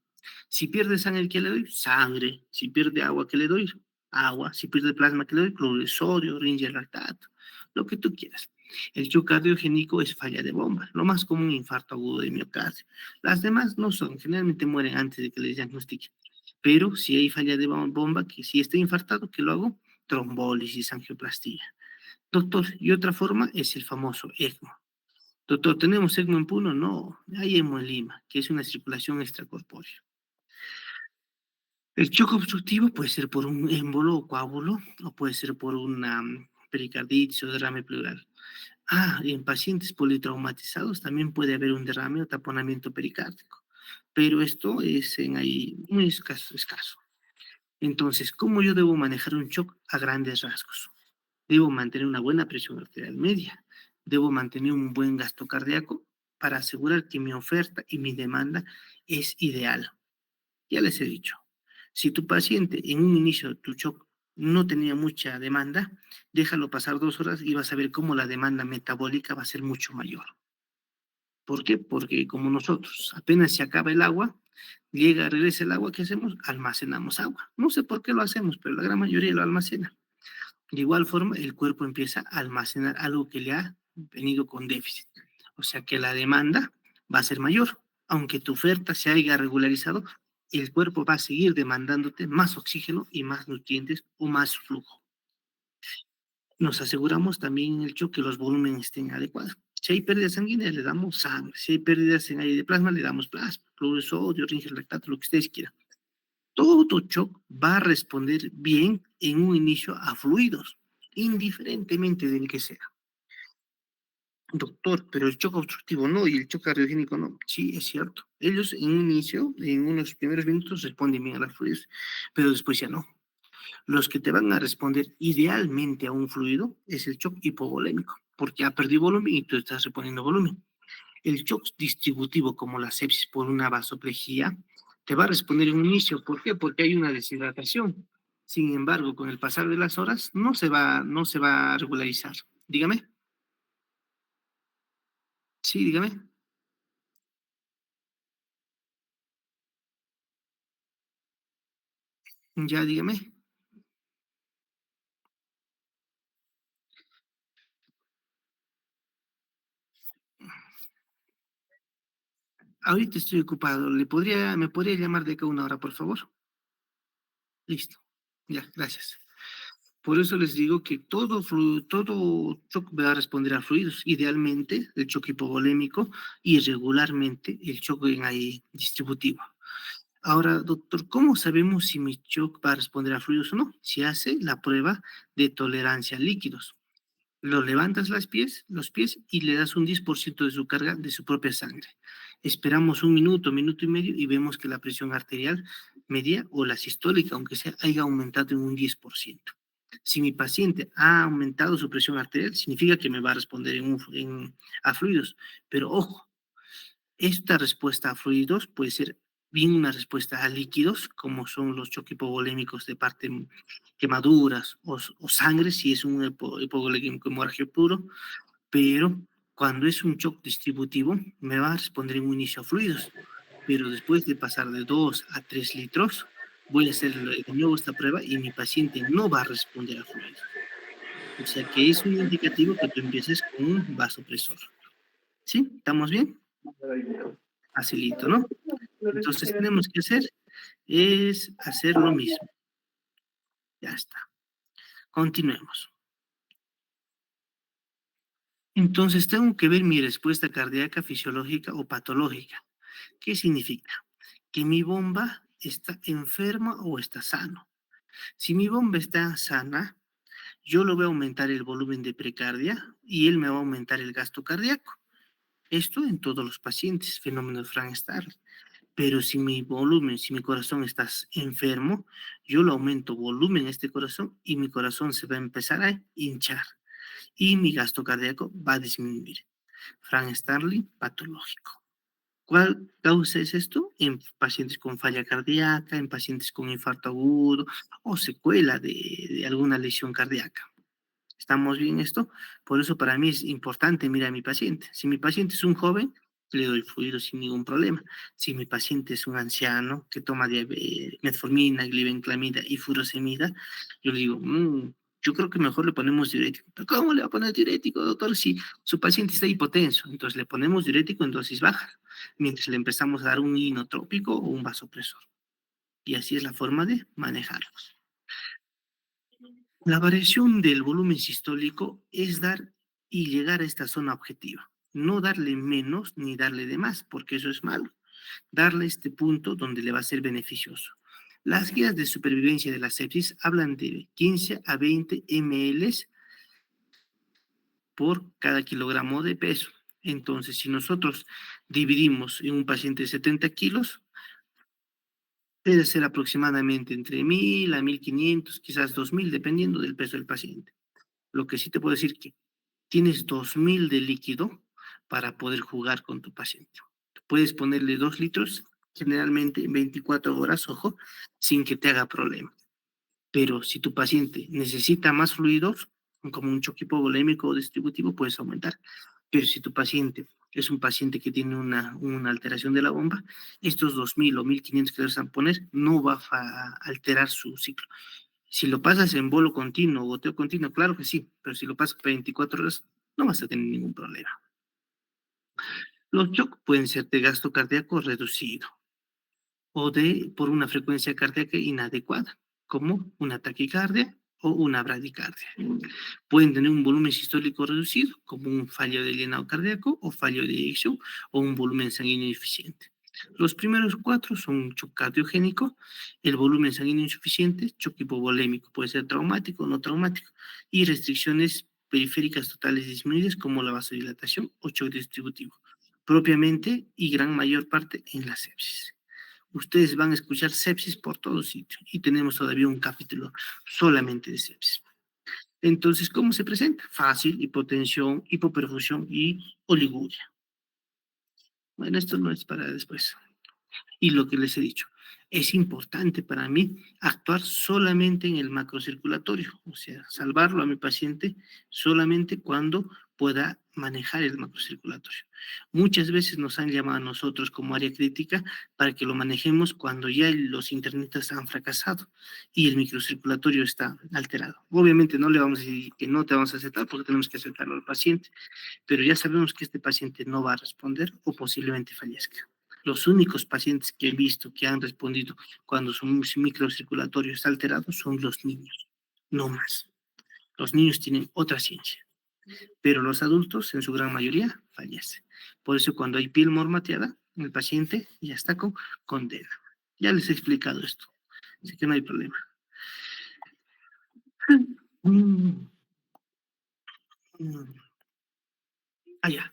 Si pierde sangre, ¿qué le doy? Sangre. Si pierde agua, ¿qué le doy? Agua. Si pierde plasma, ¿qué le doy? Cloruro de sodio, ringe lactato, lo que tú quieras. El shock cardiogénico es falla de bomba, lo más común infarto agudo de miocardio. Las demás no son, generalmente mueren antes de que les diagnostiquen. Pero si hay falla de bomba, que si está infartado, ¿qué lo hago? Trombólisis, angioplastía. Doctor, y otra forma es el famoso ECMO. Doctor, ¿tenemos ECMO en Puno? No, hay ECMO en Lima, que es una circulación extracorpórea. El choque obstructivo puede ser por un émbolo o coágulo, o puede ser por una pericarditis o derrame pleural. Y en pacientes politraumatizados también puede haber un derrame o taponamiento pericárdico, pero esto es en ahí muy escaso. Entonces, ¿cómo yo debo manejar un shock a grandes rasgos? Debo mantener una buena presión arterial media, debo mantener un buen gasto cardíaco para asegurar que mi oferta y mi demanda es ideal. Ya les he dicho, si tu paciente en un inicio de tu shock no tenía mucha demanda, déjalo pasar 2 horas y vas a ver cómo la demanda metabólica va a ser mucho mayor. ¿Por qué? Porque como nosotros, apenas se acaba el agua, regresa el agua, ¿qué hacemos? Almacenamos agua. No sé por qué lo hacemos, pero la gran mayoría lo almacena. De igual forma, el cuerpo empieza a almacenar algo que le ha venido con déficit. O sea que la demanda va a ser mayor. Aunque tu oferta se haya regularizado, el cuerpo va a seguir demandándote más oxígeno y más nutrientes o más flujo. Nos aseguramos también en el choque que los volúmenes estén adecuados. Si hay pérdidas sanguíneas, le damos sangre. Si hay pérdidas en aire de plasma, le damos plasma, cloruro de sodio, ringe lactato, lo que ustedes quieran. Todo tu shock va a responder bien en un inicio a fluidos, indiferentemente del que sea. Doctor, pero el shock obstructivo no y el shock cardiogénico no. Sí, es cierto. Ellos en un inicio, en unos primeros minutos, responden bien a las fluidos, pero después ya no. Los que te van a responder idealmente a un fluido es el shock hipovolémico, porque ha perdido volumen y tú estás reponiendo volumen. El shock distributivo, como la sepsis por una vasoplejía, te va a responder en un inicio. ¿Por qué? Porque hay una deshidratación. Sin embargo, con el pasar de las horas, no se va a regularizar. Dígame. Sí, dígame. Ya, dígame. Ahorita estoy ocupado. ¿Me podría llamar de acá a una hora, por favor? Listo. Ya, gracias. Por eso les digo que todo shock va a responder a fluidos. Idealmente, el shock hipovolémico y regularmente el shock en ahí distributivo. Ahora, doctor, ¿cómo sabemos si mi shock va a responder a fluidos o no? Se hace la prueba de tolerancia a líquidos. Lo levantas los pies y le das un 10% de su carga de su propia sangre. Esperamos un minuto, minuto y medio y vemos que la presión arterial media o la sistólica, aunque sea, haya aumentado en un 10%. Si mi paciente ha aumentado su presión arterial, significa que me va a responder a fluidos. Pero ojo, esta respuesta a fluidos puede ser bien una respuesta a líquidos, como son los choques hipovolémicos de parte quemaduras o sangre, si es un hipovolémico hemorragia puro, pero cuando es un shock distributivo, me va a responder en un inicio a fluidos, pero después de pasar de 2 a 3 litros, voy a hacer de nuevo esta prueba y mi paciente no va a responder a fluidos. O sea que es un indicativo que tú empieces con un vasopresor. ¿Sí? ¿Estamos bien? Facilito, ¿no? Entonces tenemos que hacer es hacer lo mismo. Ya está. Continuemos. Entonces tengo que ver mi respuesta cardíaca fisiológica o patológica. ¿Qué significa? Que mi bomba está enferma o está sano. Si mi bomba está sana, yo le voy a aumentar el volumen de precardia y él me va a aumentar el gasto cardíaco. Esto en todos los pacientes, fenómeno de Frank-Starling. Pero si mi corazón está enfermo, yo le aumento volumen a este corazón y mi corazón se va a empezar a hinchar y mi gasto cardíaco va a disminuir. Frank Starling patológico. ¿Cuál causa es esto? En pacientes con falla cardíaca, en pacientes con infarto agudo o secuela de alguna lesión cardíaca. ¿Estamos bien esto? Por eso para mí es importante mirar a mi paciente. Si mi paciente es un joven, le doy fluido sin ningún problema. Si mi paciente es un anciano que toma metformina, glibenclamida y furosemida, yo le digo, yo creo que mejor le ponemos diurético. ¿Pero cómo le va a poner diurético, doctor? Si su paciente está hipotenso, entonces le ponemos diurético en dosis bajas, mientras le empezamos a dar un inotrópico o un vasopresor. Y así es la forma de manejarlos. La variación del volumen sistólico es dar y llegar a esta zona objetiva. No darle menos ni darle de más, porque eso es malo. Darle este punto donde le va a ser beneficioso. Las guías de supervivencia de la sepsis hablan de 15 a 20 ml por cada kilogramo de peso. Entonces, si nosotros dividimos en un paciente de 70 kilos, debe ser aproximadamente entre 1000 a 1500, quizás 2000, dependiendo del peso del paciente. Lo que sí te puedo decir que tienes 2000 de líquido para poder jugar con tu paciente. Puedes ponerle 2 litros, generalmente en 24 horas, ojo, sin que te haga problema. Pero si tu paciente necesita más fluidos, como un choque hipovolémico o distributivo, puedes aumentar. Pero si tu paciente es un paciente que tiene una alteración de la bomba, estos 2000 o 1500 que le vas a poner no va a alterar su ciclo. Si lo pasas en bolo continuo o goteo continuo, claro que sí, pero si lo pasas 24 horas, no vas a tener ningún problema. Los shock pueden ser de gasto cardíaco reducido o por una frecuencia cardíaca inadecuada, como una taquicardia o una bradicardia. Pueden tener un volumen sistólico reducido, como un fallo de llenado cardíaco o fallo de eyección o un volumen sanguíneo insuficiente. Los primeros 4 son shock cardiogénico, el volumen sanguíneo insuficiente, shock hipovolémico, puede ser traumático o no traumático, y restricciones periféricas totales disminuidas como la vasodilatación o shock distributivo, propiamente y gran mayor parte en la sepsis. Ustedes van a escuchar sepsis por todo sitio y tenemos todavía un capítulo solamente de sepsis. Entonces, ¿cómo se presenta? Fácil, hipotensión, hipoperfusión y oliguria. Bueno, esto no es para después. Y lo que les he dicho, es importante para mí actuar solamente en el macrocirculatorio, o sea, salvarlo a mi paciente solamente cuando pueda manejar el macrocirculatorio. Muchas veces nos han llamado a nosotros como área crítica para que lo manejemos cuando ya los internistas han fracasado y el microcirculatorio está alterado. Obviamente no le vamos a decir que no te vamos a aceptar porque tenemos que aceptarlo al paciente, pero ya sabemos que este paciente no va a responder o posiblemente fallezca. Los únicos pacientes que he visto que han respondido cuando su microcirculatorio está alterado son los niños, no más. Los niños tienen otra ciencia, pero los adultos en su gran mayoría fallecen. Por eso cuando hay piel mormateada, el paciente ya está con condena. Ya les he explicado esto, así que no hay problema. Mm, mm. Ya.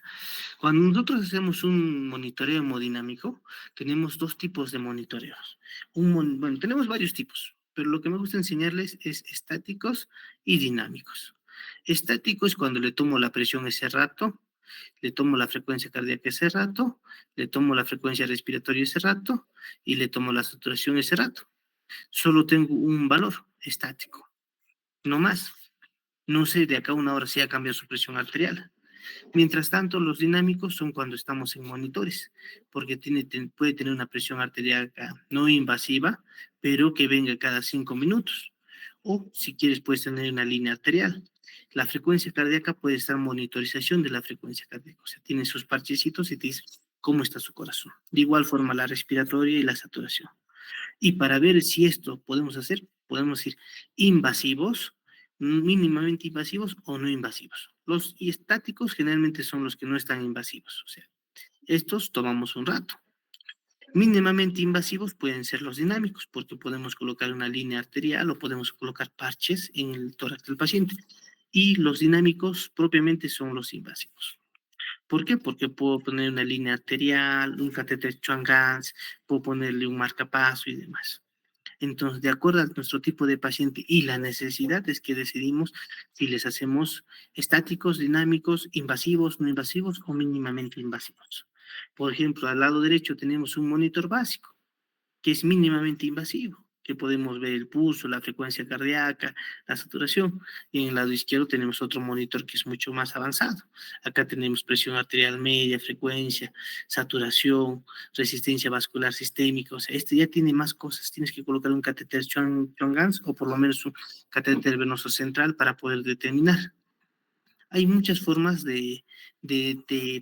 Cuando nosotros hacemos un monitoreo hemodinámico, tenemos 2 tipos de monitoreos. Bueno, tenemos varios tipos, pero lo que me gusta enseñarles es estáticos y dinámicos. Estático es cuando le tomo la presión ese rato, le tomo la frecuencia cardíaca ese rato, le tomo la frecuencia respiratoria ese rato y le tomo la saturación ese rato. Solo tengo un valor estático, no más. No sé de acá a una hora si ha cambiado su presión arterial. Mientras tanto, los dinámicos son cuando estamos en monitores, porque puede tener una presión arterial no invasiva, pero que venga cada 5 minutos. O si quieres, puedes tener una línea arterial. La frecuencia cardíaca puede estar monitorización de la frecuencia cardíaca, o sea, tiene sus parchecitos y te dice cómo está su corazón. De igual forma, la respiratoria y la saturación. Y para ver si esto podemos ir invasivos, mínimamente invasivos o no invasivos. Los estáticos generalmente son los que no están invasivos, o sea, estos tomamos un rato. Mínimamente invasivos pueden ser los dinámicos, porque podemos colocar una línea arterial o podemos colocar parches en el tórax del paciente. Y los dinámicos propiamente son los invasivos. ¿Por qué? Porque puedo poner una línea arterial, un catéter Schwann-Ganz, puedo ponerle un marcapaso y demás. Entonces, de acuerdo a nuestro tipo de paciente y la necesidad es que decidimos si les hacemos estáticos, dinámicos, invasivos, no invasivos o mínimamente invasivos. Por ejemplo, al lado derecho tenemos un monitor básico, que es mínimamente invasivo. que podemos ver el pulso, la frecuencia cardíaca, la saturación. Y en el lado izquierdo tenemos otro monitor que es mucho más avanzado. Acá tenemos presión arterial media, frecuencia, saturación, resistencia vascular sistémica. O sea, este ya tiene más cosas. Tienes que colocar un catéter Chong-Gans o por lo menos un catéter venoso central para poder determinar. Hay muchas formas de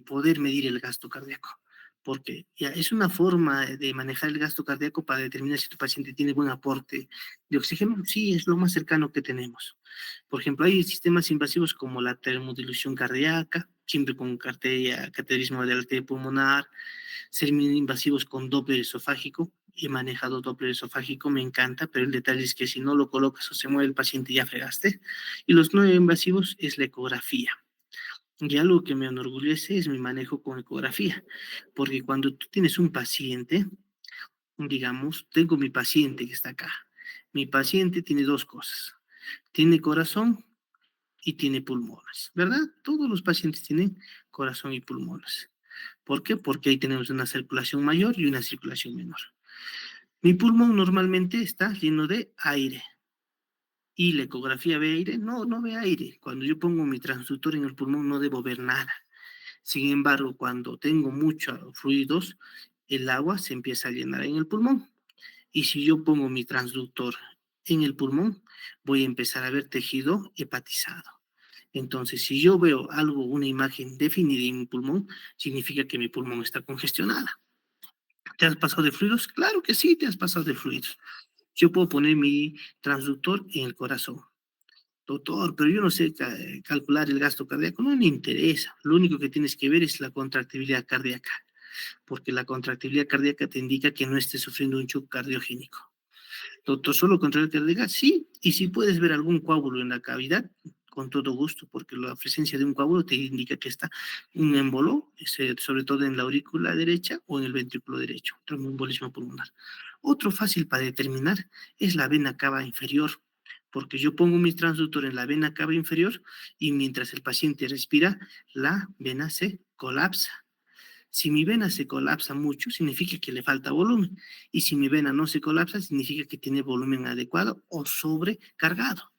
poder medir el gasto cardíaco, porque ya es una forma de manejar el gasto cardíaco para determinar si tu paciente tiene buen aporte de oxígeno. Sí, es lo más cercano que tenemos. Por ejemplo, hay sistemas invasivos como la termodilución cardíaca, siempre con cateterismo de la arteria pulmonar, semi-invasivos con Doppler esofágico. He manejado Doppler esofágico, me encanta, pero el detalle es que si no lo colocas o se mueve el paciente, ya fregaste. Y los no invasivos es la ecografía. Y algo que me enorgullece es mi manejo con ecografía, porque cuando tú tienes un paciente, digamos, tengo mi paciente que está acá. Mi paciente tiene dos cosas, tiene corazón y tiene pulmones, ¿verdad? Todos los pacientes tienen corazón y pulmones. ¿Por qué? Porque ahí tenemos una circulación mayor y una circulación menor. Mi pulmón normalmente está lleno de aire y la ecografía ve aire, no ve aire. Cuando yo pongo mi transductor en el pulmón no debo ver nada. Sin embargo, cuando tengo muchos fluidos, el agua se empieza a llenar en el pulmón. Y si yo pongo mi transductor en el pulmón, voy a empezar a ver tejido hepatizado. Entonces, si yo veo algo, una imagen definida en mi pulmón, significa que mi pulmón está congestionada. ¿Te has pasado de fluidos? Claro que sí, te has pasado de fluidos. Yo puedo poner mi transductor en el corazón. Doctor, pero yo no sé calcular el gasto cardíaco, no me interesa. Lo único que tienes que ver es la contractibilidad cardíaca, porque la contractibilidad cardíaca te indica que no estés sufriendo un shock cardiogénico. Doctor, ¿solo contractibilidad cardíaca? Sí, y si puedes ver algún coágulo en la cavidad, con todo gusto, porque la presencia de un coágulo te indica que está un émbolo, sobre todo en la aurícula derecha o en el ventrículo derecho, tromboembolismo pulmonar. Otro fácil para determinar es la vena cava inferior, porque yo pongo mi transductor en la vena cava inferior y mientras el paciente respira, la vena se colapsa. Si mi vena se colapsa mucho, significa que le falta volumen. Y si mi vena no se colapsa, significa que tiene volumen adecuado o sobrecargado.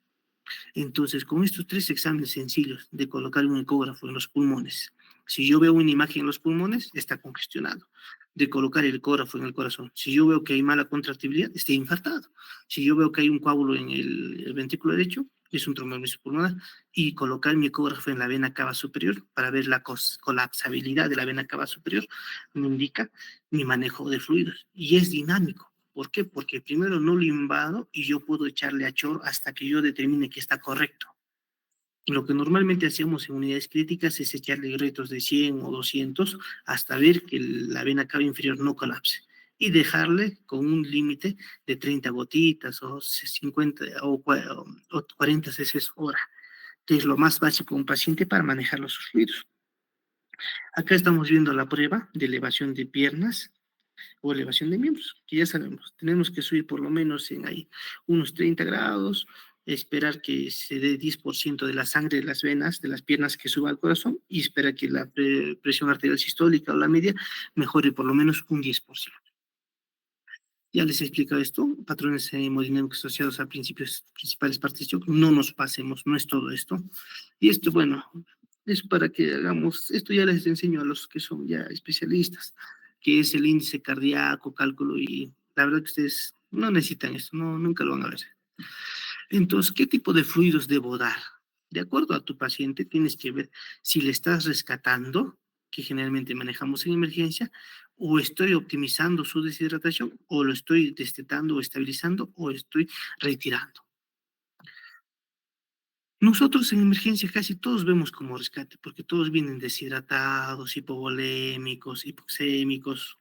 Entonces, con estos tres exámenes sencillos de colocar un ecógrafo en los pulmones, si yo veo una imagen en los pulmones, está congestionado. De colocar el ecógrafo en el corazón, si yo veo que hay mala contractibilidad, está infartado. Si yo veo que hay un coágulo en el ventrículo derecho, es un tromboembolismo pulmonar. Y colocar mi ecógrafo en la vena cava superior para ver la colapsabilidad de la vena cava superior me indica mi manejo de fluidos. Y es dinámico. ¿Por qué? Porque primero no lo invado y yo puedo echarle a chorro hasta que yo determine que está correcto. Lo que normalmente hacemos en unidades críticas es echarle retos de 100 o 200 hasta ver que la vena cava inferior no colapse y dejarle con un límite de 30 gotitas o 50 o 40 cc hora, que es lo más básico de un paciente para manejar los fluidos. Acá estamos viendo la prueba de elevación de piernas o elevación de miembros, que ya sabemos, tenemos que subir por lo menos en ahí unos 30 grados, esperar que se dé 10% de la sangre de las venas, de las piernas que suba al corazón y esperar que la presión arterial sistólica o la media mejore por lo menos un 10%. Ya les he explicado esto, patrones hemodinámicos asociados a principios principales partes de shock, no nos pasemos, no es todo esto. Y esto, bueno, es para que hagamos, esto ya les enseño a los que son ya especialistas, que es el índice cardíaco, cálculo, y la verdad que ustedes no necesitan esto, no, nunca lo van a ver. Entonces, ¿qué tipo de fluidos debo dar? De acuerdo a tu paciente, tienes que ver si le estás rescatando, que generalmente manejamos en emergencia, o estoy optimizando su deshidratación, o lo estoy destetando o estabilizando, o estoy retirando. Nosotros en emergencia casi todos vemos como rescate, porque todos vienen deshidratados, hipovolémicos, hipoxémicos,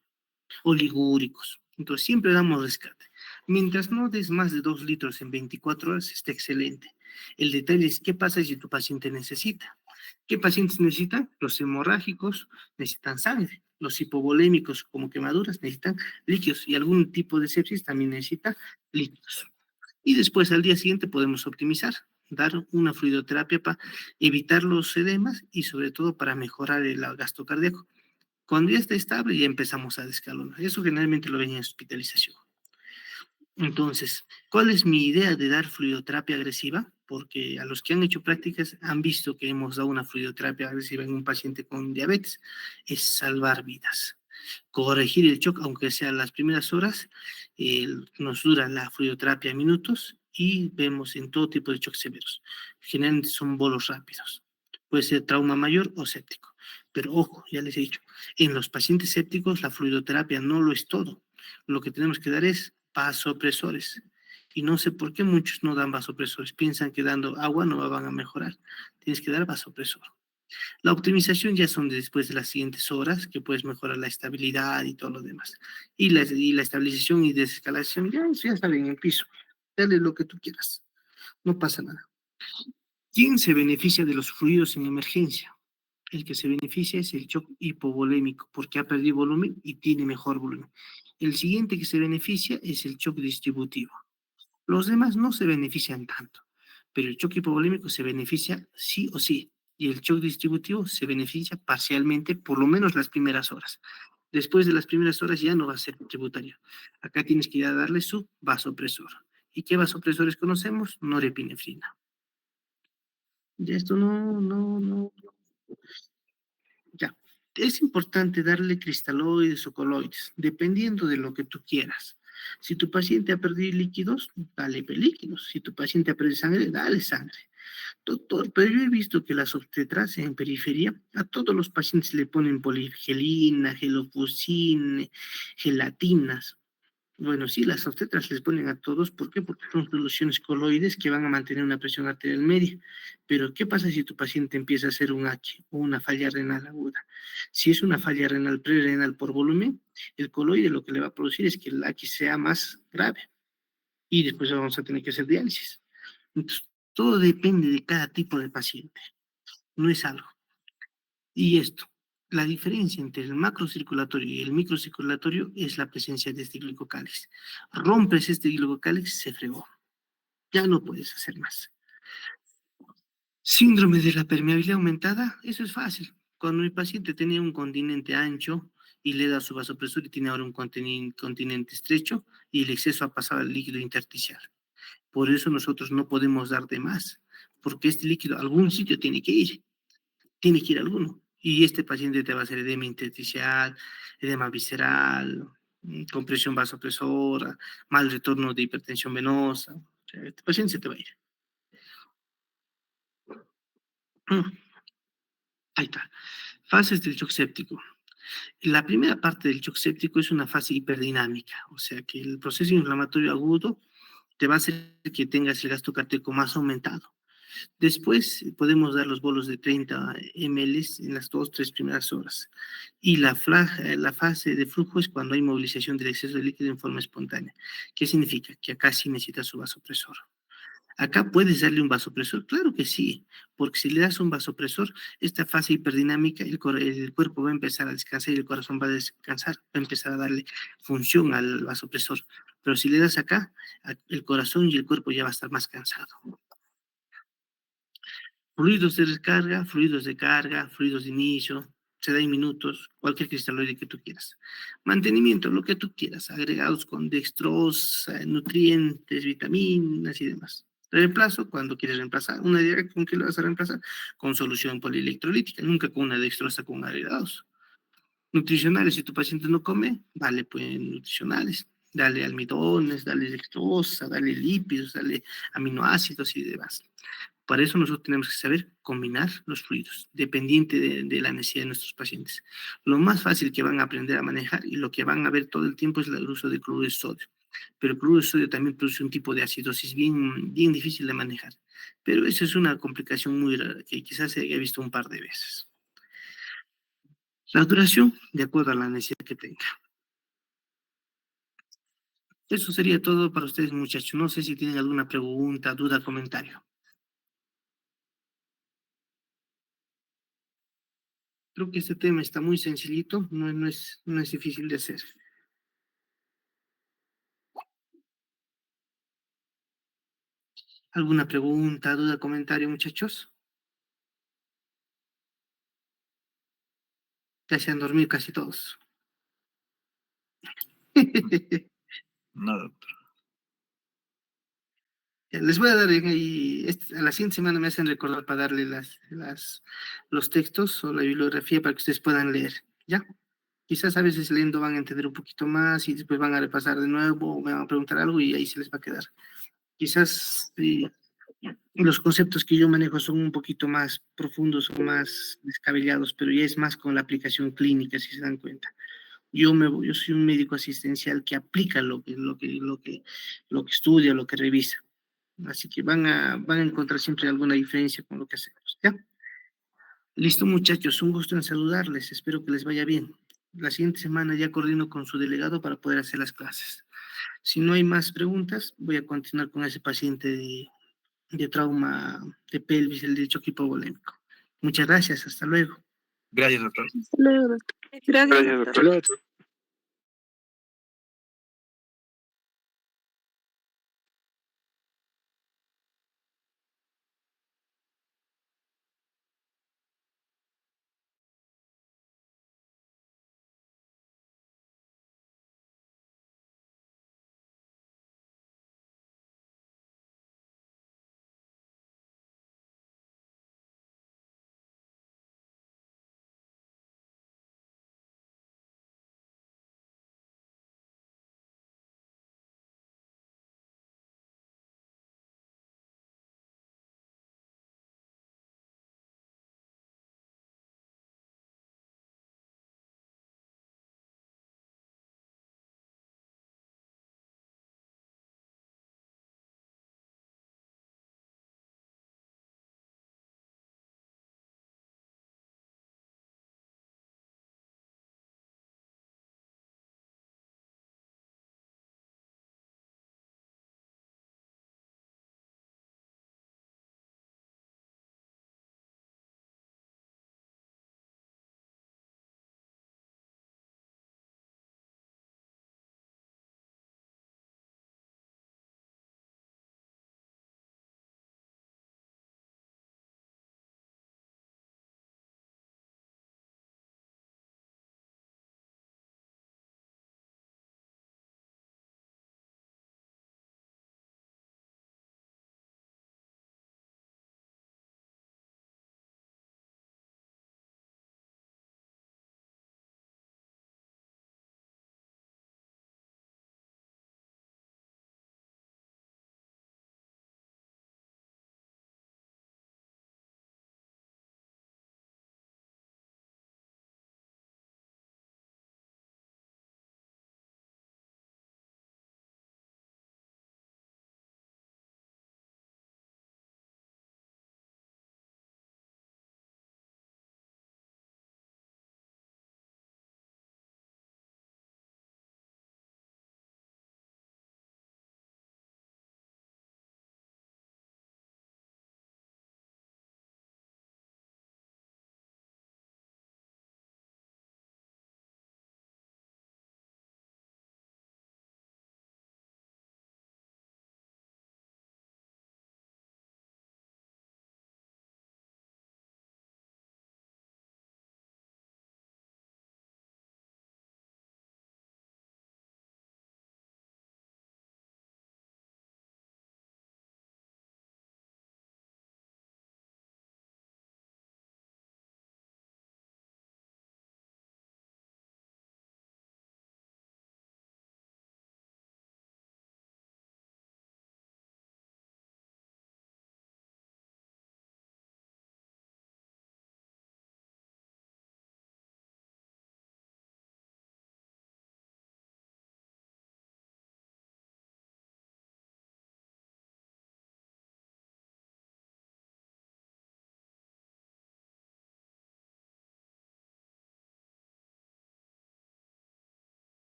oligúricos. Entonces siempre damos rescate. Mientras no des más de 2 litros en 24 horas, está excelente. El detalle es qué pasa si tu paciente necesita. ¿Qué pacientes necesitan? Los hemorrágicos necesitan sangre. Los hipovolémicos como quemaduras necesitan líquidos y algún tipo de sepsis también necesita líquidos. Y después al día siguiente podemos optimizar, dar una fluidoterapia para evitar los edemas y sobre todo para mejorar el gasto cardíaco. Cuando ya está estable, ya empezamos a descalonar. Eso generalmente lo ven en hospitalización. Entonces, ¿cuál es mi idea de dar fluidoterapia agresiva? Porque a los que han hecho prácticas han visto que hemos dado una fluidoterapia agresiva en un paciente con diabetes. Es salvar vidas. Corregir el shock, aunque sea las primeras horas, nos dura la fluidoterapia minutos y vemos en todo tipo de shocks severos. Generalmente son bolos rápidos. Puede ser trauma mayor o séptico. Pero ojo, ya les he dicho, en los pacientes sépticos la fluidoterapia no lo es todo. Lo que tenemos que dar es vasopresores. Y no sé por qué muchos no dan vasopresores. Piensan que dando agua no van a mejorar. Tienes que dar vasopresor. La optimización ya son después de las siguientes horas, que puedes mejorar la estabilidad y todo lo demás. Y la estabilización y desescalación, ya, eso ya sale en el piso. Dale lo que tú quieras. No pasa nada. ¿Quién se beneficia de los fluidos en emergencia? El que se beneficia es el shock hipovolémico, porque ha perdido volumen y tiene mejor volumen. El siguiente que se beneficia es el shock distributivo. Los demás no se benefician tanto, pero el shock hipovolémico se beneficia sí o sí, y el shock distributivo se beneficia parcialmente, por lo menos las primeras horas. Después de las primeras horas ya no va a ser tributario. Acá tienes que ir a darle su vasopresor. ¿Y qué vasopresores conocemos? Norepinefrina. Ya esto no, ya. Es importante darle cristaloides o coloides, dependiendo de lo que tú quieras. Si tu paciente ha perdido líquidos, dale líquidos. Si tu paciente ha perdido sangre, dale sangre. Doctor, pero yo he visto que las obstetras en periferia, a todos los pacientes le ponen poligelina, gelofuscin, gelatinas. Bueno, sí, las obstetras les ponen a todos, ¿por qué? Porque son soluciones coloides que van a mantener una presión arterial media. Pero, ¿qué pasa si tu paciente empieza a hacer un H o una falla renal aguda? Si es una falla renal prerenal por volumen, el coloide lo que le va a producir es que el H sea más grave y después vamos a tener que hacer diálisis. Entonces, todo depende de cada tipo de paciente, no es algo. Y esto, la diferencia entre el macrocirculatorio y el microcirculatorio es la presencia de este glicocálix. Rompes este glicocálix, se fregó. Ya no puedes hacer más. Síndrome de la permeabilidad aumentada, eso es fácil. Cuando mi paciente tenía un continente ancho y le da su vasopresor y tiene ahora un continente estrecho y el exceso ha pasado al líquido intersticial. Por eso nosotros no podemos dar de más, porque este líquido a algún sitio tiene que ir alguno. Y este paciente te va a hacer edema intersticial, edema visceral, compresión vasopresora, mal retorno de hipertensión venosa. O sea, este paciente se te va a ir. Ahí está. Fases del shock séptico. La primera parte del shock séptico es una fase hiperdinamica, o sea que el proceso inflamatorio agudo te va a hacer que tengas el gasto cardíaco más aumentado. Después podemos dar los bolos de 30 ml en las 2, 3 primeras horas. Y la fase de flujo es cuando hay movilización del exceso de líquido en forma espontánea. ¿Qué significa? Que acá sí necesitas su vasopresor. Acá puedes darle un vasopresor, claro que sí, porque si le das un vasopresor, esta fase hiperdinamica, el cuerpo va a empezar a descansar y el corazón va a descansar, va a empezar a darle función al vasopresor. Pero si le das acá, el corazón y el cuerpo ya va a estar más cansado. Fluidos de descarga, fluidos de carga, fluidos de inicio, se da en minutos, cualquier cristaloide que tú quieras. Mantenimiento, lo que tú quieras, agregados con dextrosa, nutrientes, vitaminas y demás. Reemplazo, cuando quieres reemplazar una diarrea, ¿con qué lo vas a reemplazar? Con solución polielectrolítica, nunca con una dextrosa con agregados. Nutricionales, si tu paciente no come, dale pues nutricionales, dale almidones, dale dextrosa, dale lípidos, dale aminoácidos y demás. Para eso nosotros tenemos que saber combinar los fluidos, dependiente de la necesidad de nuestros pacientes. Lo más fácil que van a aprender a manejar y lo que van a ver todo el tiempo es el uso de cloruro de sodio. Pero el cloruro de sodio también produce un tipo de acidosis bien difícil de manejar. Pero eso es una complicación muy rara que quizás se haya visto un par de veces. La duración, de acuerdo a la necesidad que tenga. Eso sería todo para ustedes, muchachos. No sé si tienen alguna pregunta, duda, comentario. Creo que este tema está muy sencillito, no es difícil de hacer. ¿Alguna pregunta, duda, comentario, muchachos? Ya se han dormido casi todos. Nada. Les voy a dar ahí, a la siguiente semana me hacen recordar para darle los textos o la bibliografía para que ustedes puedan leer, ¿ya? Quizás a veces leyendo van a entender un poquito más y después van a repasar de nuevo o me van a preguntar algo y ahí se les va a quedar. Quizás los conceptos que yo manejo son un poquito más profundos o más descabellados, pero ya es más con la aplicación clínica, si se dan cuenta. Yo soy un médico asistencial que aplica lo que estudia, lo que revisa. Así que van a encontrar siempre alguna diferencia con lo que hacemos, ¿ya? Listo, muchachos, un gusto en saludarles, espero que les vaya bien. La siguiente semana ya coordino con su delegado para poder hacer las clases. Si no hay más preguntas, voy a continuar con ese paciente de trauma de pelvis, el de choque hipovolémico. Muchas gracias, hasta luego. Gracias, doctor. Hasta luego, doctor. Gracias, Gracias, doctor. doctor.